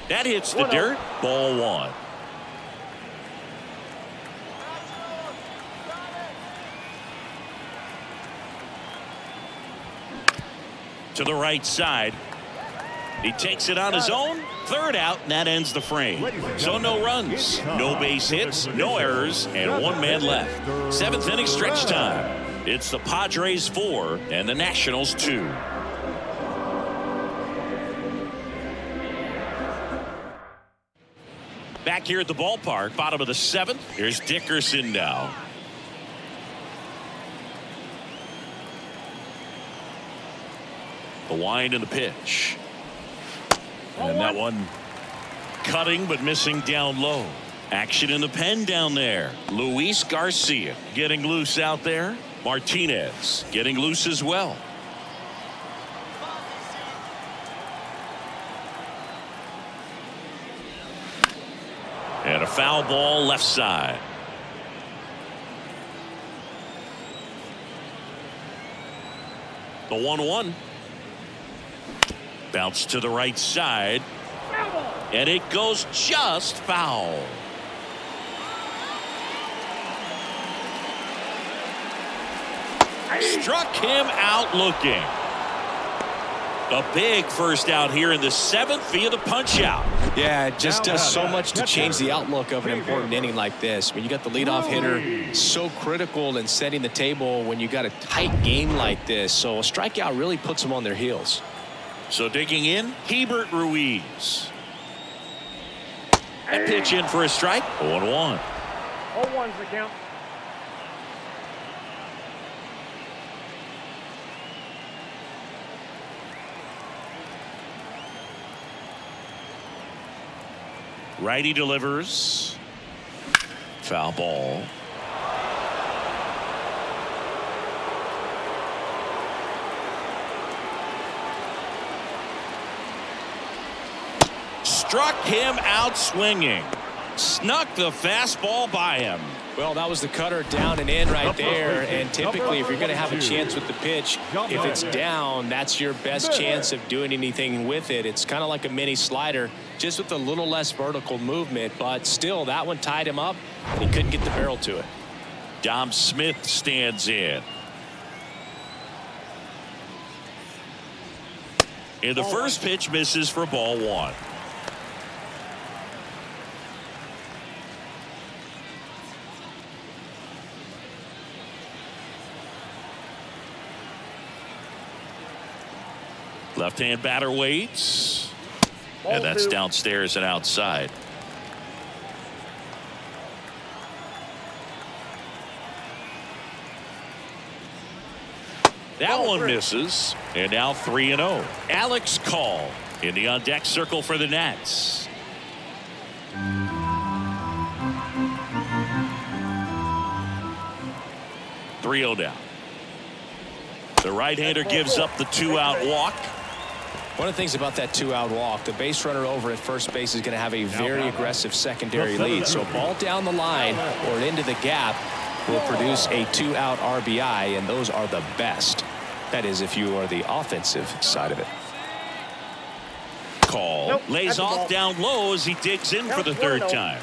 That hits the dirt. Ball 1. To the right side. He takes it on his own. Third out, and that ends the frame. So no runs, no base hits, no errors, and one man left. 7th inning stretch time. It's the Padres 4 and the Nationals 2. Back here at the ballpark, bottom of the 7th. Here's Dickerson now. The wind and the pitch. And that one cutting but missing down low. Action in the pen down there. Luis Garcia getting loose out there. Martinez getting loose as well. And a foul ball left side. The 1-1. Bounce to the right side. And it goes just foul. Struck him out looking. A big first out here in the 7th via the punch out. Yeah, it just does so much to change the outlook of an important inning like this. When you got the leadoff hitter, so critical in setting the table when you got a tight game like this. So a strikeout really puts them on their heels. So digging in, Hebert Ruiz. And pitch in for a strike. 0-1. 0-1's the count. Righty delivers. Foul ball. Struck him out swinging. Snuck the fastball by him. Well, that was the cutter down and in right there. And typically, if you're going to have a chance with the pitch, if it's down, that's your best chance of doing anything with it. It's kind of like a mini slider, just with a little less vertical movement. But still, that one tied him up, and he couldn't get the barrel to it. Dom Smith stands in. And the first pitch misses for ball 1. Left-hand batter waits. And that's downstairs and outside. That one misses. And now 3-0. Alex Call in the on-deck circle for the Nats. Now. The right-hander gives up the 2-out walk. One of the things about that 2-out walk, the base runner over at first base is going to have a very aggressive secondary lead. So a ball down the line or into the gap will produce a 2-out RBI, and those are the best. That is, if you are the offensive side of it. Call lays off down low as he digs in for the 3rd time.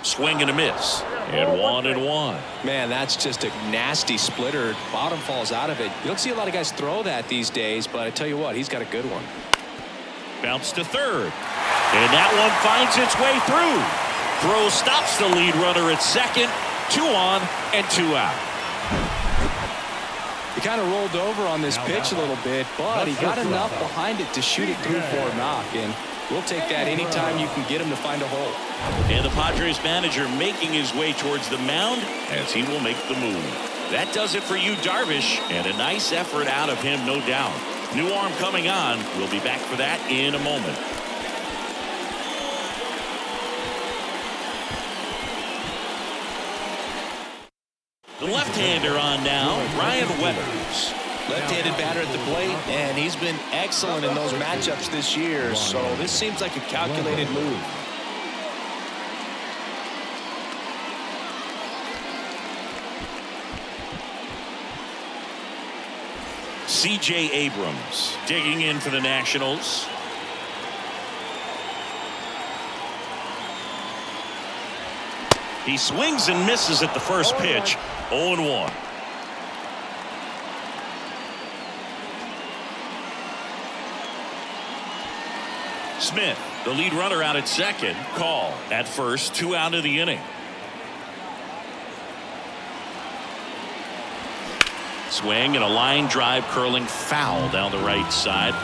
Swing and a miss. And 1-1. Man, that's just a nasty splitter. Bottom falls out of it. You don't see a lot of guys throw that these days, but I tell you what, he's got a good one. Bounce to 3rd. And that one finds its way through. Throw stops the lead runner at 2nd. 2 on and 2 out. He kind of rolled over on this pitch a little bit, but he got enough behind it to shoot it through for a knock. And we'll take that anytime you can get him to find a hole. And the Padres manager making his way towards the mound as he will make the move. That does it for you, Darvish, and a nice effort out of him, no doubt. New arm coming on. We'll be back for that in a moment. The left-hander on now, Ryan Weathers. Left-handed batter at the plate, and he's been excellent in those matchups this year, so this seems like a calculated move. C.J. Abrams digging in for the Nationals. He swings and misses at the first pitch. 0-1. Smith, the lead runner out at second. Call at first, 2 out of the inning. Swing and a line drive curling foul down the right side.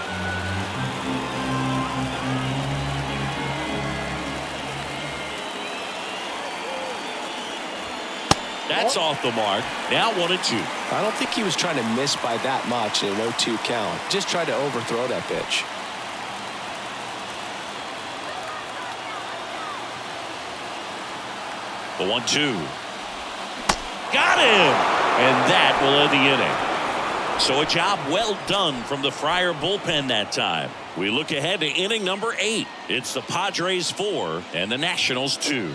That's off the mark. Now 1-2. I don't think he was trying to miss by that much in an 0-2 count. Just tried to overthrow that pitch. The 1-2. Got him! And that will end the inning. So a job well done from the Friar bullpen that time. We look ahead to inning number 8. It's the Padres 4 and the Nationals 2.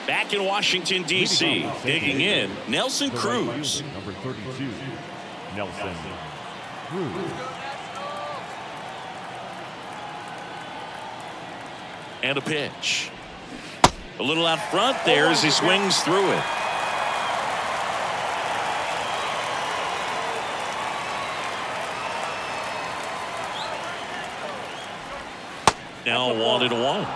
Back in Washington, D.C., digging in, Nelson Cruz. Number 32, Nelson Cruz. And a pitch. A little out front there as he swings through it. Now 1-1.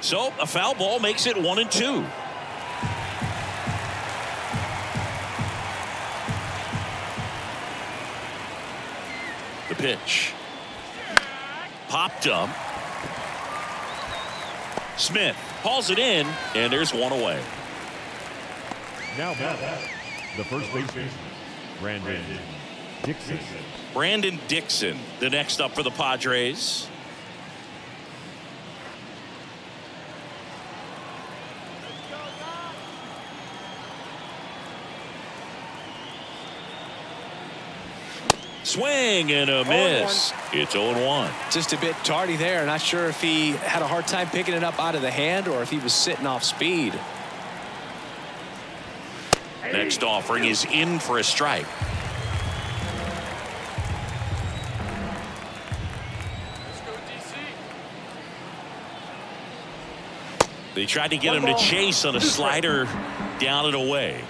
So a foul ball makes it 1-2. The pitch. Popped up. Smith hauls it in, and there's one away. Now back, the first baseman, Brandon Dixon. Brandon Dixon, the next up for the Padres. Swing and a miss. It's 0-1. Just a bit tardy there. Not sure if he had a hard time picking it up out of the hand or if he was sitting off speed. Next offering is in for a strike. Let's go, DC. They tried to get him to chase on a slider down and away.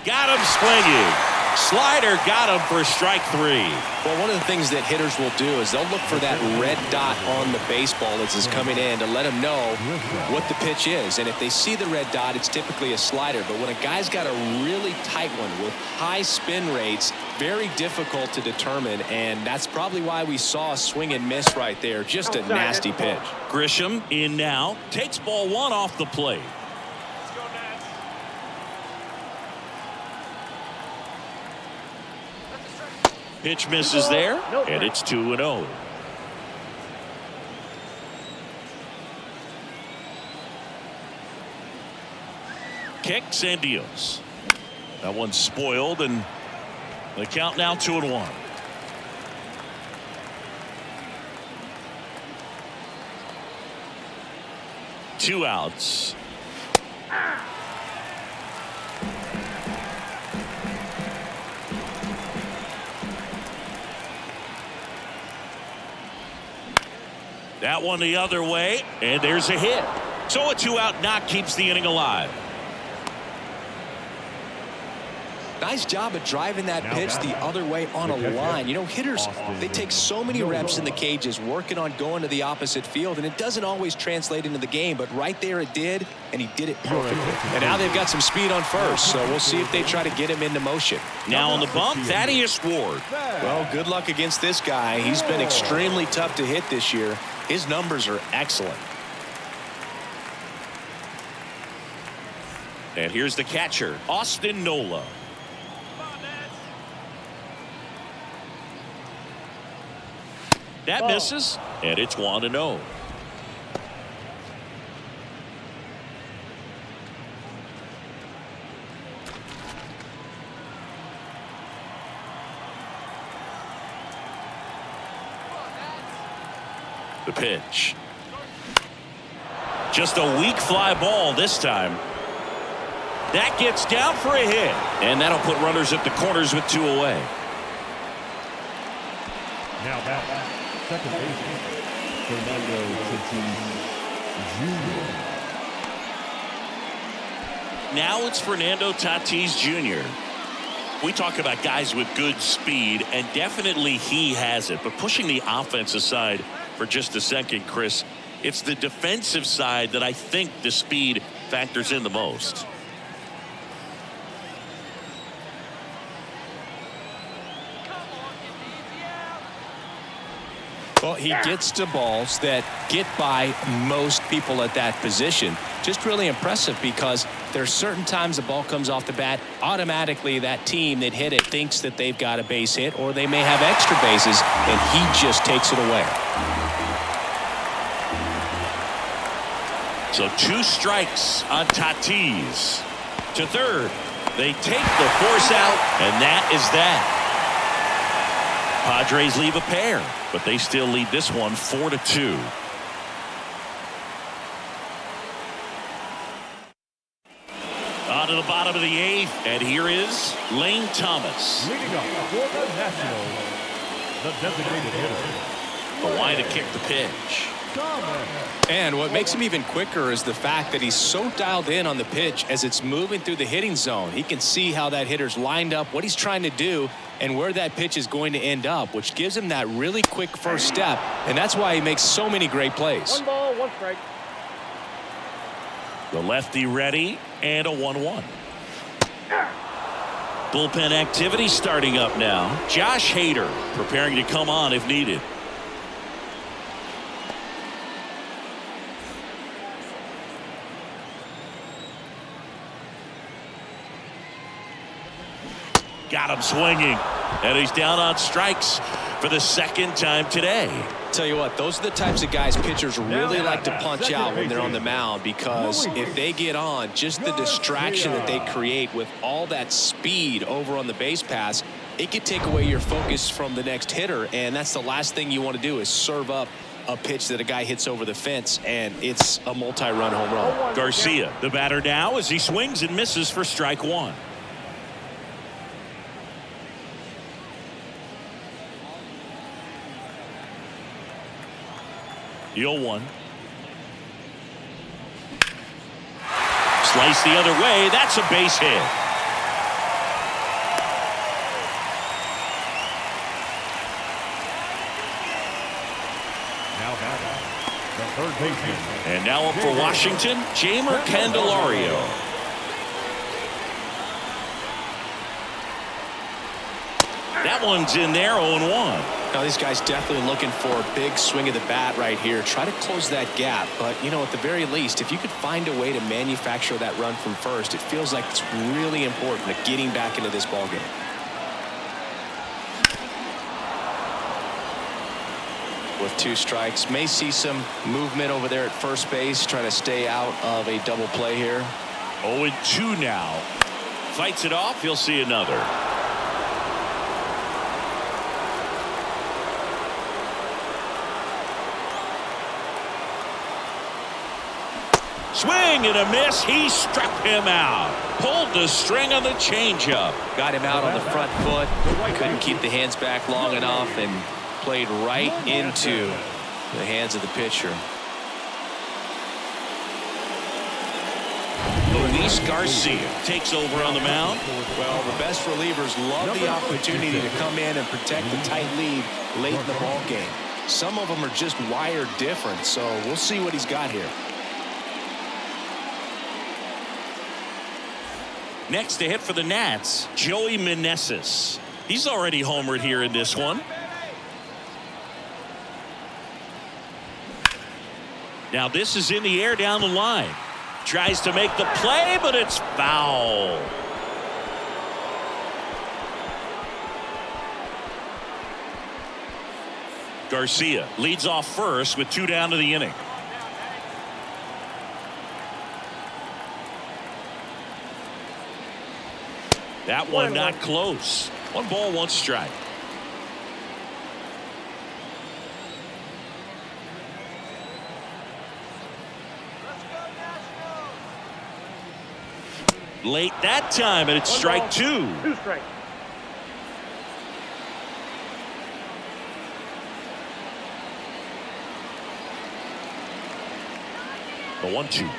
Got him swinging. Slider got him for strike 3. Well, one of the things that hitters will do is they'll look for that red dot on the baseball as it's coming in to let them know what the pitch is. And if they see the red dot, it's typically a slider. But when a guy's got a really tight one with high spin rates, very difficult to determine. And that's probably why we saw a swing and miss right there. Just a nasty pitch. Grisham in now. Takes ball 1 off the plate. Let's go, Nats. Pitch misses there, and it's 2-0. Kicks and deals. That one's spoiled, and the count now 2-1. Two outs. That one the other way, and there's a hit. So a 2-out knock keeps the inning alive. Nice job of driving that pitch the other way on a line. You know, hitters, they take so many reps in the cages working on going to the opposite field, and it doesn't always translate into the game, but right there it did, and he did it perfectly. And now they've got some speed on first, so we'll see if they try to get him into motion. Now on the bump, Thaddeus Ward. Well, good luck against this guy. He's been extremely tough to hit this year. His numbers are excellent. And here's the catcher, Austin Nola. That misses, and it's 1-0. The pitch. Just a weak fly ball this time. That gets down for a hit. And that'll put runners at the corners with 2 away. Now back, second baseman, Fernando Tatis Jr. Now it's Fernando Tatis Jr. We talk about guys with good speed, and definitely he has it. But pushing the offense aside for just a second, Chris, it's the defensive side that I think the speed factors in the most. Well, he gets to balls that get by most people at that position. Just really impressive because there's certain times the ball comes off the bat, automatically that team that hit it thinks that they've got a base hit or they may have extra bases, and he just takes it away. So 2 strikes on Tatis. To third. They take the force out, and that is that. Padres leave a pair, but they still lead this one 4-2. On to the bottom of the 8th, and here is Lane Thomas. Leading up for the Nationals, the designated hitter. The line to kick the pitch. And what makes him even quicker is the fact that he's so dialed in on the pitch as it's moving through the hitting zone. He can see how that hitter's lined up, what he's trying to do, and where that pitch is going to end up, which gives him that really quick first step, and that's why he makes so many great plays. 1 ball, 1 strike. The lefty ready, and a 1-1. Bullpen activity starting up now. Josh Hader preparing to come on if needed. Got him swinging, and he's down on strikes for the 2nd time today. Tell you what, those are the types of guys pitchers really like to punch out when they're on the mound, because if they get on, just the distraction that they create with all that speed over on the base pass, it could take away your focus from the next hitter, and that's the last thing you want to do is serve up a pitch that a guy hits over the fence, and it's a multi-run home run. Garcia, the batter now, as he swings and misses for strike 1. The 0-1. Slice the other way. That's a base hit. Now back, the third baseman. And now up for Washington, Jamer Candelario. That one's in there, 0-1. Now these guys definitely looking for a big swing of the bat right here. Try to close that gap. But, you know, at the very least, if you could find a way to manufacture that run from first, it feels like it's really important to getting back into this ballgame. With 2 strikes, may see some movement over there at first base. Try to stay out of a double play here. 0-2 now. Fights it off. He'll see another. Swing and a miss. He struck him out. Pulled the string on the changeup. Got him out on the front foot. Couldn't keep the hands back long enough and played right into the hands of the pitcher. Luis Garcia takes over on the mound. Well, the best relievers love the opportunity to come in and protect the tight lead late in the ball game. Some of them are just wired different, so we'll see what he's got here. Next to hit for the Nats, Joey Meneses. He's already homered here in this one. Now this is in the air down the line. Tries to make the play, but it's foul. Garcia leads off first with 2 down to the inning. That one not close. 1 ball, 1 strike. Late that time, and it's strike 2. 2 strikes. The 1-2.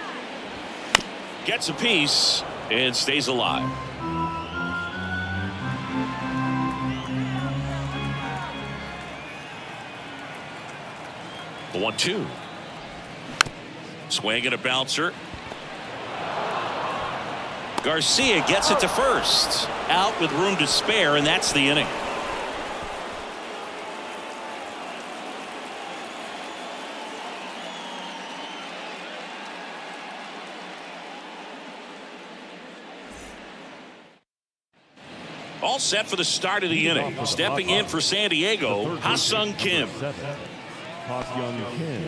Gets a piece and stays alive. The 1-2. Swing and a bouncer. Garcia gets it to first. Out with room to spare, and that's the inning. All set for the start of the inning. Stepping in for San Diego, Ha-Sung Kim. Ha-Sung Kim.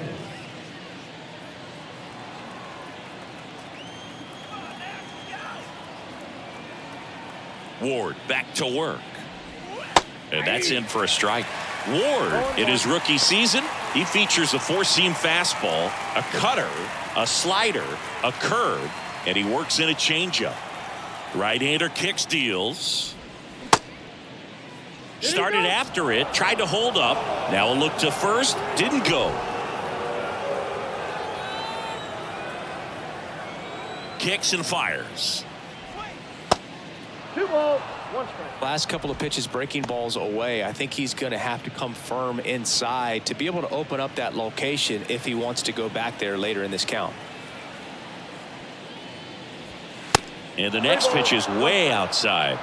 Ward back to work. And that's in for a strike. Ward, in his rookie season, he features a 4-seam fastball, a cutter, a slider, a curve, and he works in a changeup. Right-hander kicks, deals. Started after it, tried to hold up. Now a look to first, didn't go. Kicks and fires. 2 balls, 1 strike. Last couple of pitches breaking balls away. I think he's going to have to come firm inside to be able to open up that location if he wants to go back there later in this count. And the next pitch is way outside.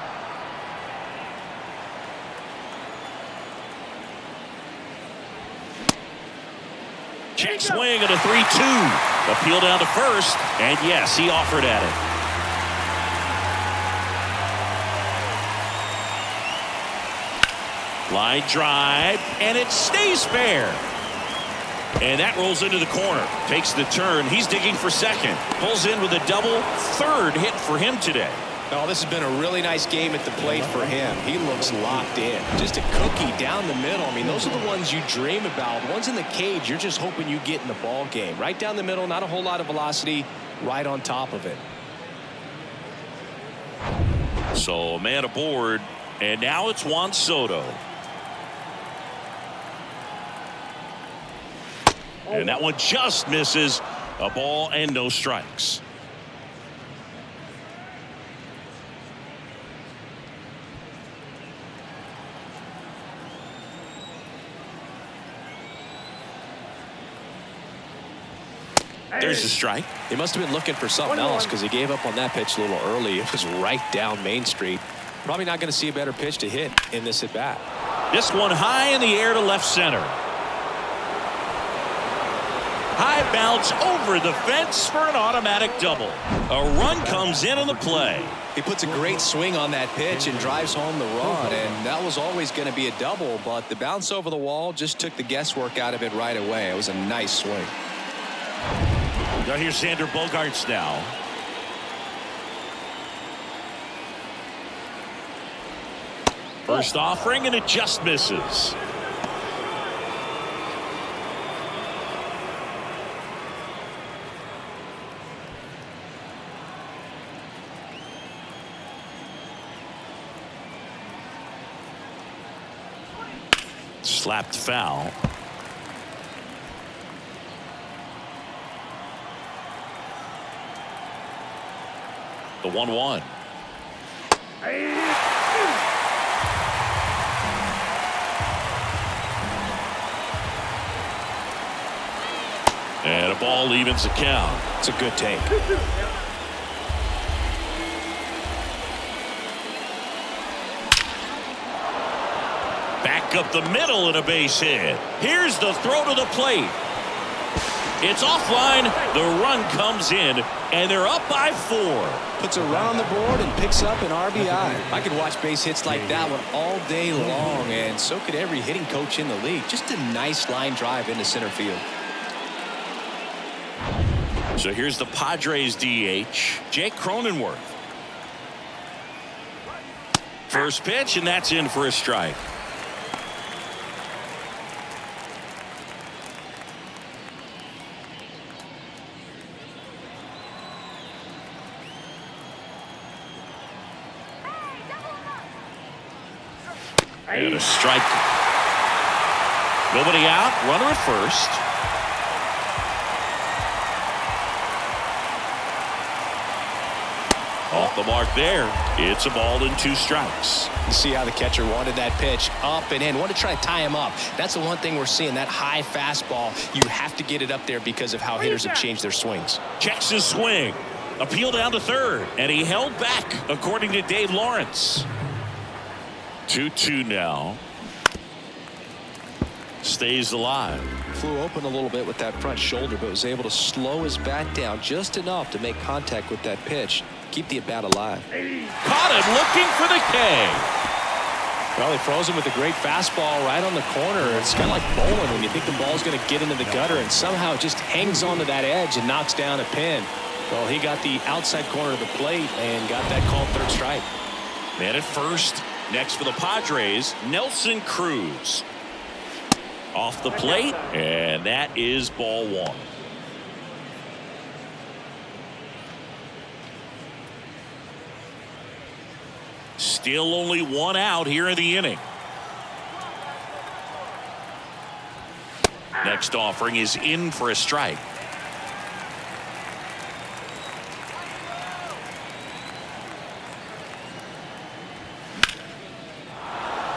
Check swing at a 3-2. Appeal down to first, and yes, he offered at it. Line drive, and it stays fair. And that rolls into the corner. Takes the turn. He's digging for second. Pulls in with a double. Third hit for him today. Oh, this has been a really nice game at the plate for him. He looks locked in. Just a cookie down the middle. I mean, those are the ones you dream about. Ones in the cage, you're just hoping you get in the ball game. Right down the middle, not a whole lot of velocity, right on top of it. So a man aboard, and now it's Juan Soto. And that one just misses. A ball and no strikes. There's a strike. He must have been looking for something else because he gave up on that pitch a little early. It was right down Main Street. Probably not going to see a better pitch to hit in this at bat. This one high in the air to left center. High bounce over the fence for an automatic double. A run comes in on the play. He puts a great swing on that pitch and drives home the run, and that was always going to be a double, but the bounce over the wall just took the guesswork out of it right away. It was a nice swing. Now here's Xander Bogaerts now. First offering, and it just misses. Slapped foul. The 1-1. And a ball evens the count. It's a good take. Back up the middle and a base hit. Here's the throw to the plate. It's offline. The run comes in, and they're up by 4. Puts a run on the board and picks up an RBI. I could watch base hits like that one all day long, and so could every hitting coach in the league. Just a nice line drive into center field. So here's the Padres DH, Jake Cronenworth. First pitch, and that's in for a strike. And a strike. Nobody out. Runner at first. Off the mark there. It's a ball and 2 strikes. You see how the catcher wanted that pitch up and in. Wanted to try to tie him up. That's the one thing we're seeing. That high fastball, you have to get it up there because of how hitters have changed their swings. Checks his swing. Appeal down to third. And he held back, according to Dave Lawrence. 2-2 now. Stays alive. Flew open a little bit with that front shoulder, but was able to slow his bat down just enough to make contact with that pitch. Keep the at-bat alive. Caught him looking for the K. Well, he froze him with a great fastball right on the corner. It's kind of like bowling when you think the ball's going to get into the gutter, and somehow it just hangs onto that edge and knocks down a pin. Well, he got the outside corner of the plate and got that called third strike. Man at first. Next for the Padres, Nelson Cruz. Off the plate, and that is ball 1. Still only 1 out here in the inning. Next offering is in for a strike.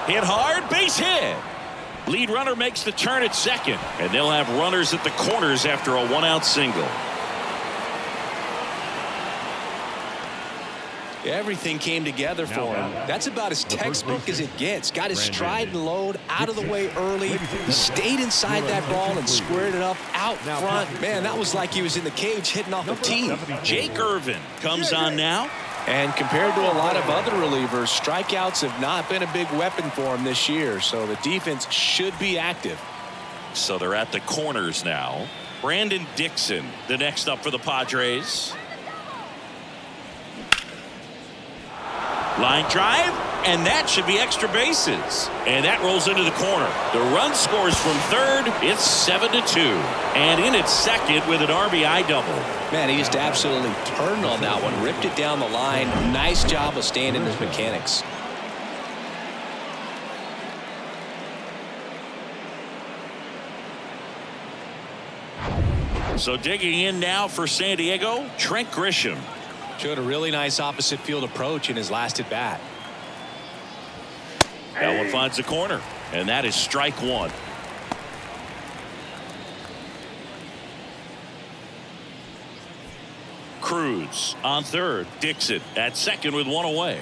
Hit hard, base hit. Lead runner makes the turn at second, and they'll have runners at the corners after a 1-out single. Everything came together for him. That's about as textbook as it gets. Got his stride and load out of the way early. Stayed inside that ball and squared it up out front. Man, that was like he was in the cage hitting off a tee. Jake Irvin comes on now. And compared to a lot of other relievers, strikeouts have not been a big weapon for him this year. So the defense should be active. So they're at the corners now. Brandon Dixon, the next up for the Padres. Line drive, and that should be extra bases. And that rolls into the corner. The run scores from third. It's 7-2. And in at second with an RBI double. Man, he just absolutely turned on that one. Ripped it down the line. Nice job of staying in his mechanics. So digging in now for San Diego, Trent Grisham. Showed a really nice opposite field approach in his last at bat. That one finds the corner, and that is strike 1. Cruz on third. Dixon at second with 1 away.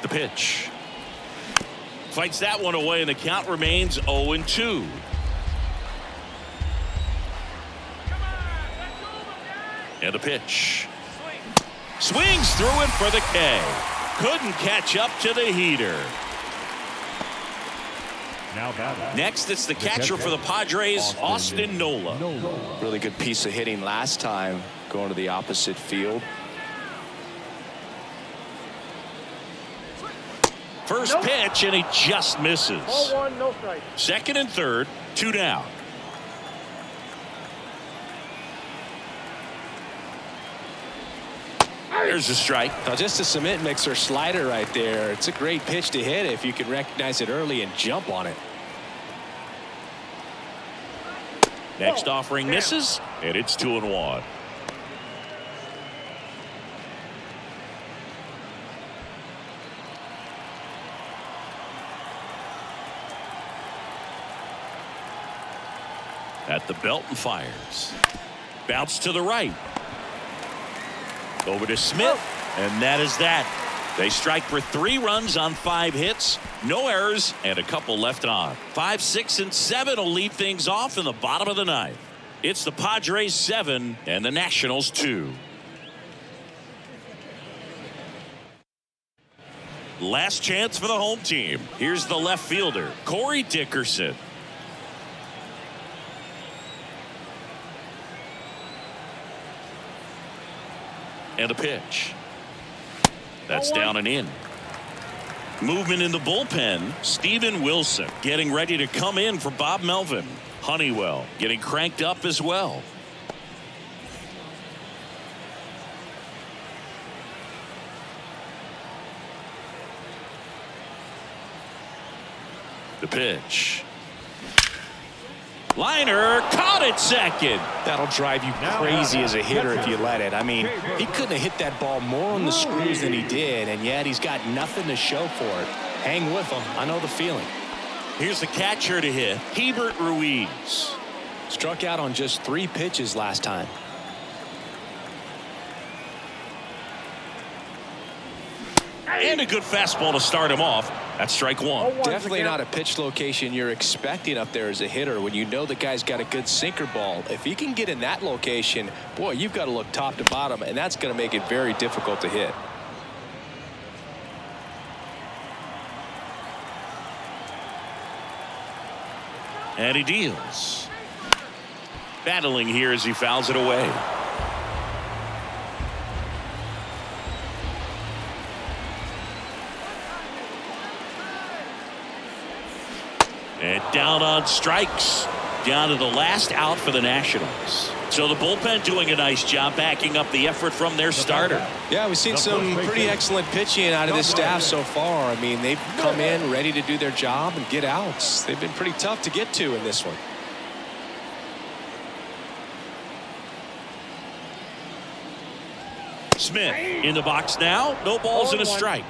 The pitch. Fights that one away, and the count remains 0-2. And the pitch. Swings through it for the K. Couldn't catch up to the heater. Next, it's the catcher for the Padres, Austin Nola. Really good piece of hitting last time, going to the opposite field. First pitch, and he just misses. Ball 1, no strike. Second and third, 2 down. There's a strike. Now just a cement mixer slider right there. It's a great pitch to hit if you can recognize it early and jump on it. Next offering misses, and it's 2-1. At the belt and fires. Bounce to the right. Over to Smith, and that is that. They strike for 3 runs on 5 hits, no errors, and a couple left on. 5, 6, and 7 will lead things off in the bottom of the 9th. It's the Padres 7 and the Nationals 2. Last chance for the home team. Here's the left fielder, Corey Dickerson. And a pitch. That's down and in. Movement in the bullpen. Steven Wilson getting ready to come in for Bob Melvin. Honeywell getting cranked up as well. The pitch. Liner caught it second. That'll drive you crazy as a hitter if you let it. I mean, he couldn't have hit that ball more on the screws than he did, and yet he's got nothing to show for it. Hang with him. I know the feeling. Here's the catcher to hit, Hebert Ruiz. Struck out on just 3 pitches last time. And a good fastball to start him off. That's strike 1. Definitely not a pitch location you're expecting up there as a hitter when you know the guy's got a good sinker ball. If he can get in that location, boy, you've got to look top to bottom, and that's going to make it very difficult to hit. And he deals. Battling here as he fouls it away. And down on strikes. Down to the last out for the Nationals. So the bullpen doing a nice job backing up the effort from their starter. Yeah, we've seen some pretty excellent pitching out of this staff so far. I mean, they've come in ready to do their job and get outs. They've been pretty tough to get to in this one. Smith in the box now. No balls and a strike.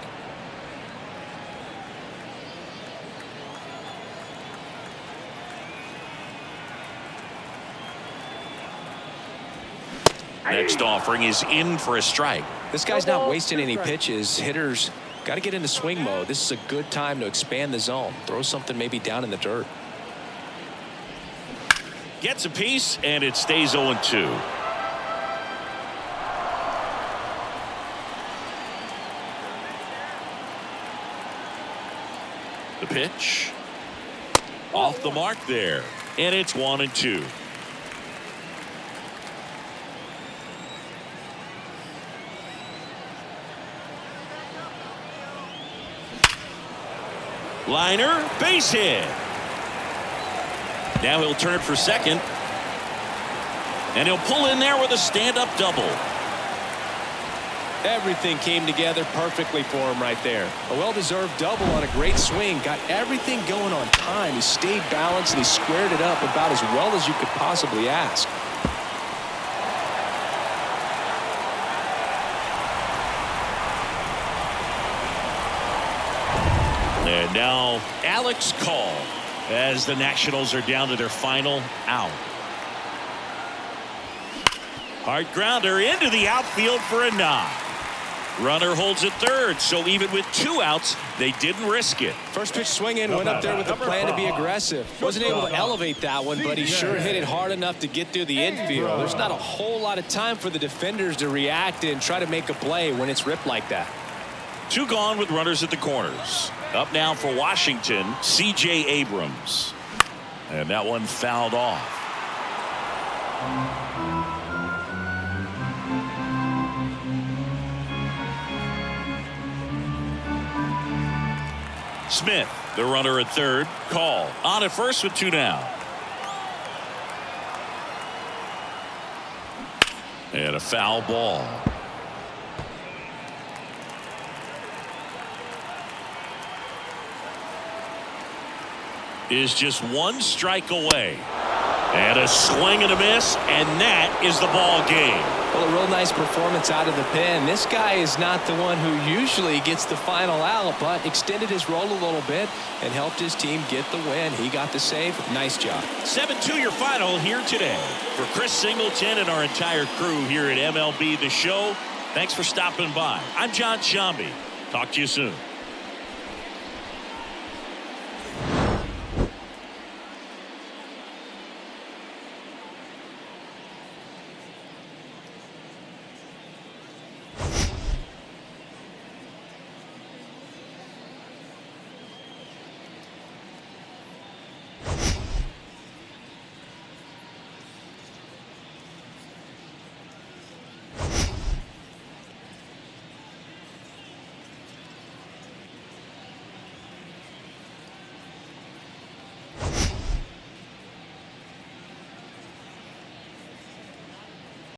Next offering is in for a strike. This guy's not wasting any pitches. Hitters got to get into swing mode. This is a good time to expand the zone. Throw something maybe down in the dirt. Gets a piece, and it stays 0-2. The pitch. Off the mark there. And it's 1-2. Liner, base hit. Now he'll turn it for second. And he'll pull in there with a stand-up double. Everything came together perfectly for him right there. A well-deserved double on a great swing. Got everything going on time. He stayed balanced and he squared it up about as well as you could possibly ask. And now Alex Call as the Nationals are down to their final out. Hard grounder into the outfield for a knock. Runner holds at third, so even with 2 outs, they didn't risk it. First pitch swinging, went up there with a plan to be aggressive. Wasn't able to elevate that one, but he sure hit it hard enough to get through the infield. There's not a whole lot of time for the defenders to react and try to make a play when it's ripped like that. 2 gone with runners at the corners. Up now for Washington, C.J. Abrams. And that one fouled off. Smith, the runner at third. Call on at first with 2 down. And a foul ball. Is just 1 strike away. And a swing and a miss, and that is the ball game. Well, a real nice performance out of the pen. This guy is not the one who usually gets the final out, but extended his role a little bit and helped his team get the win. He got the save. Nice job. 7-2 your final here today. For Chris Singleton and our entire crew here at MLB The Show, thanks for stopping by. I'm John Shambi. Talk to you soon.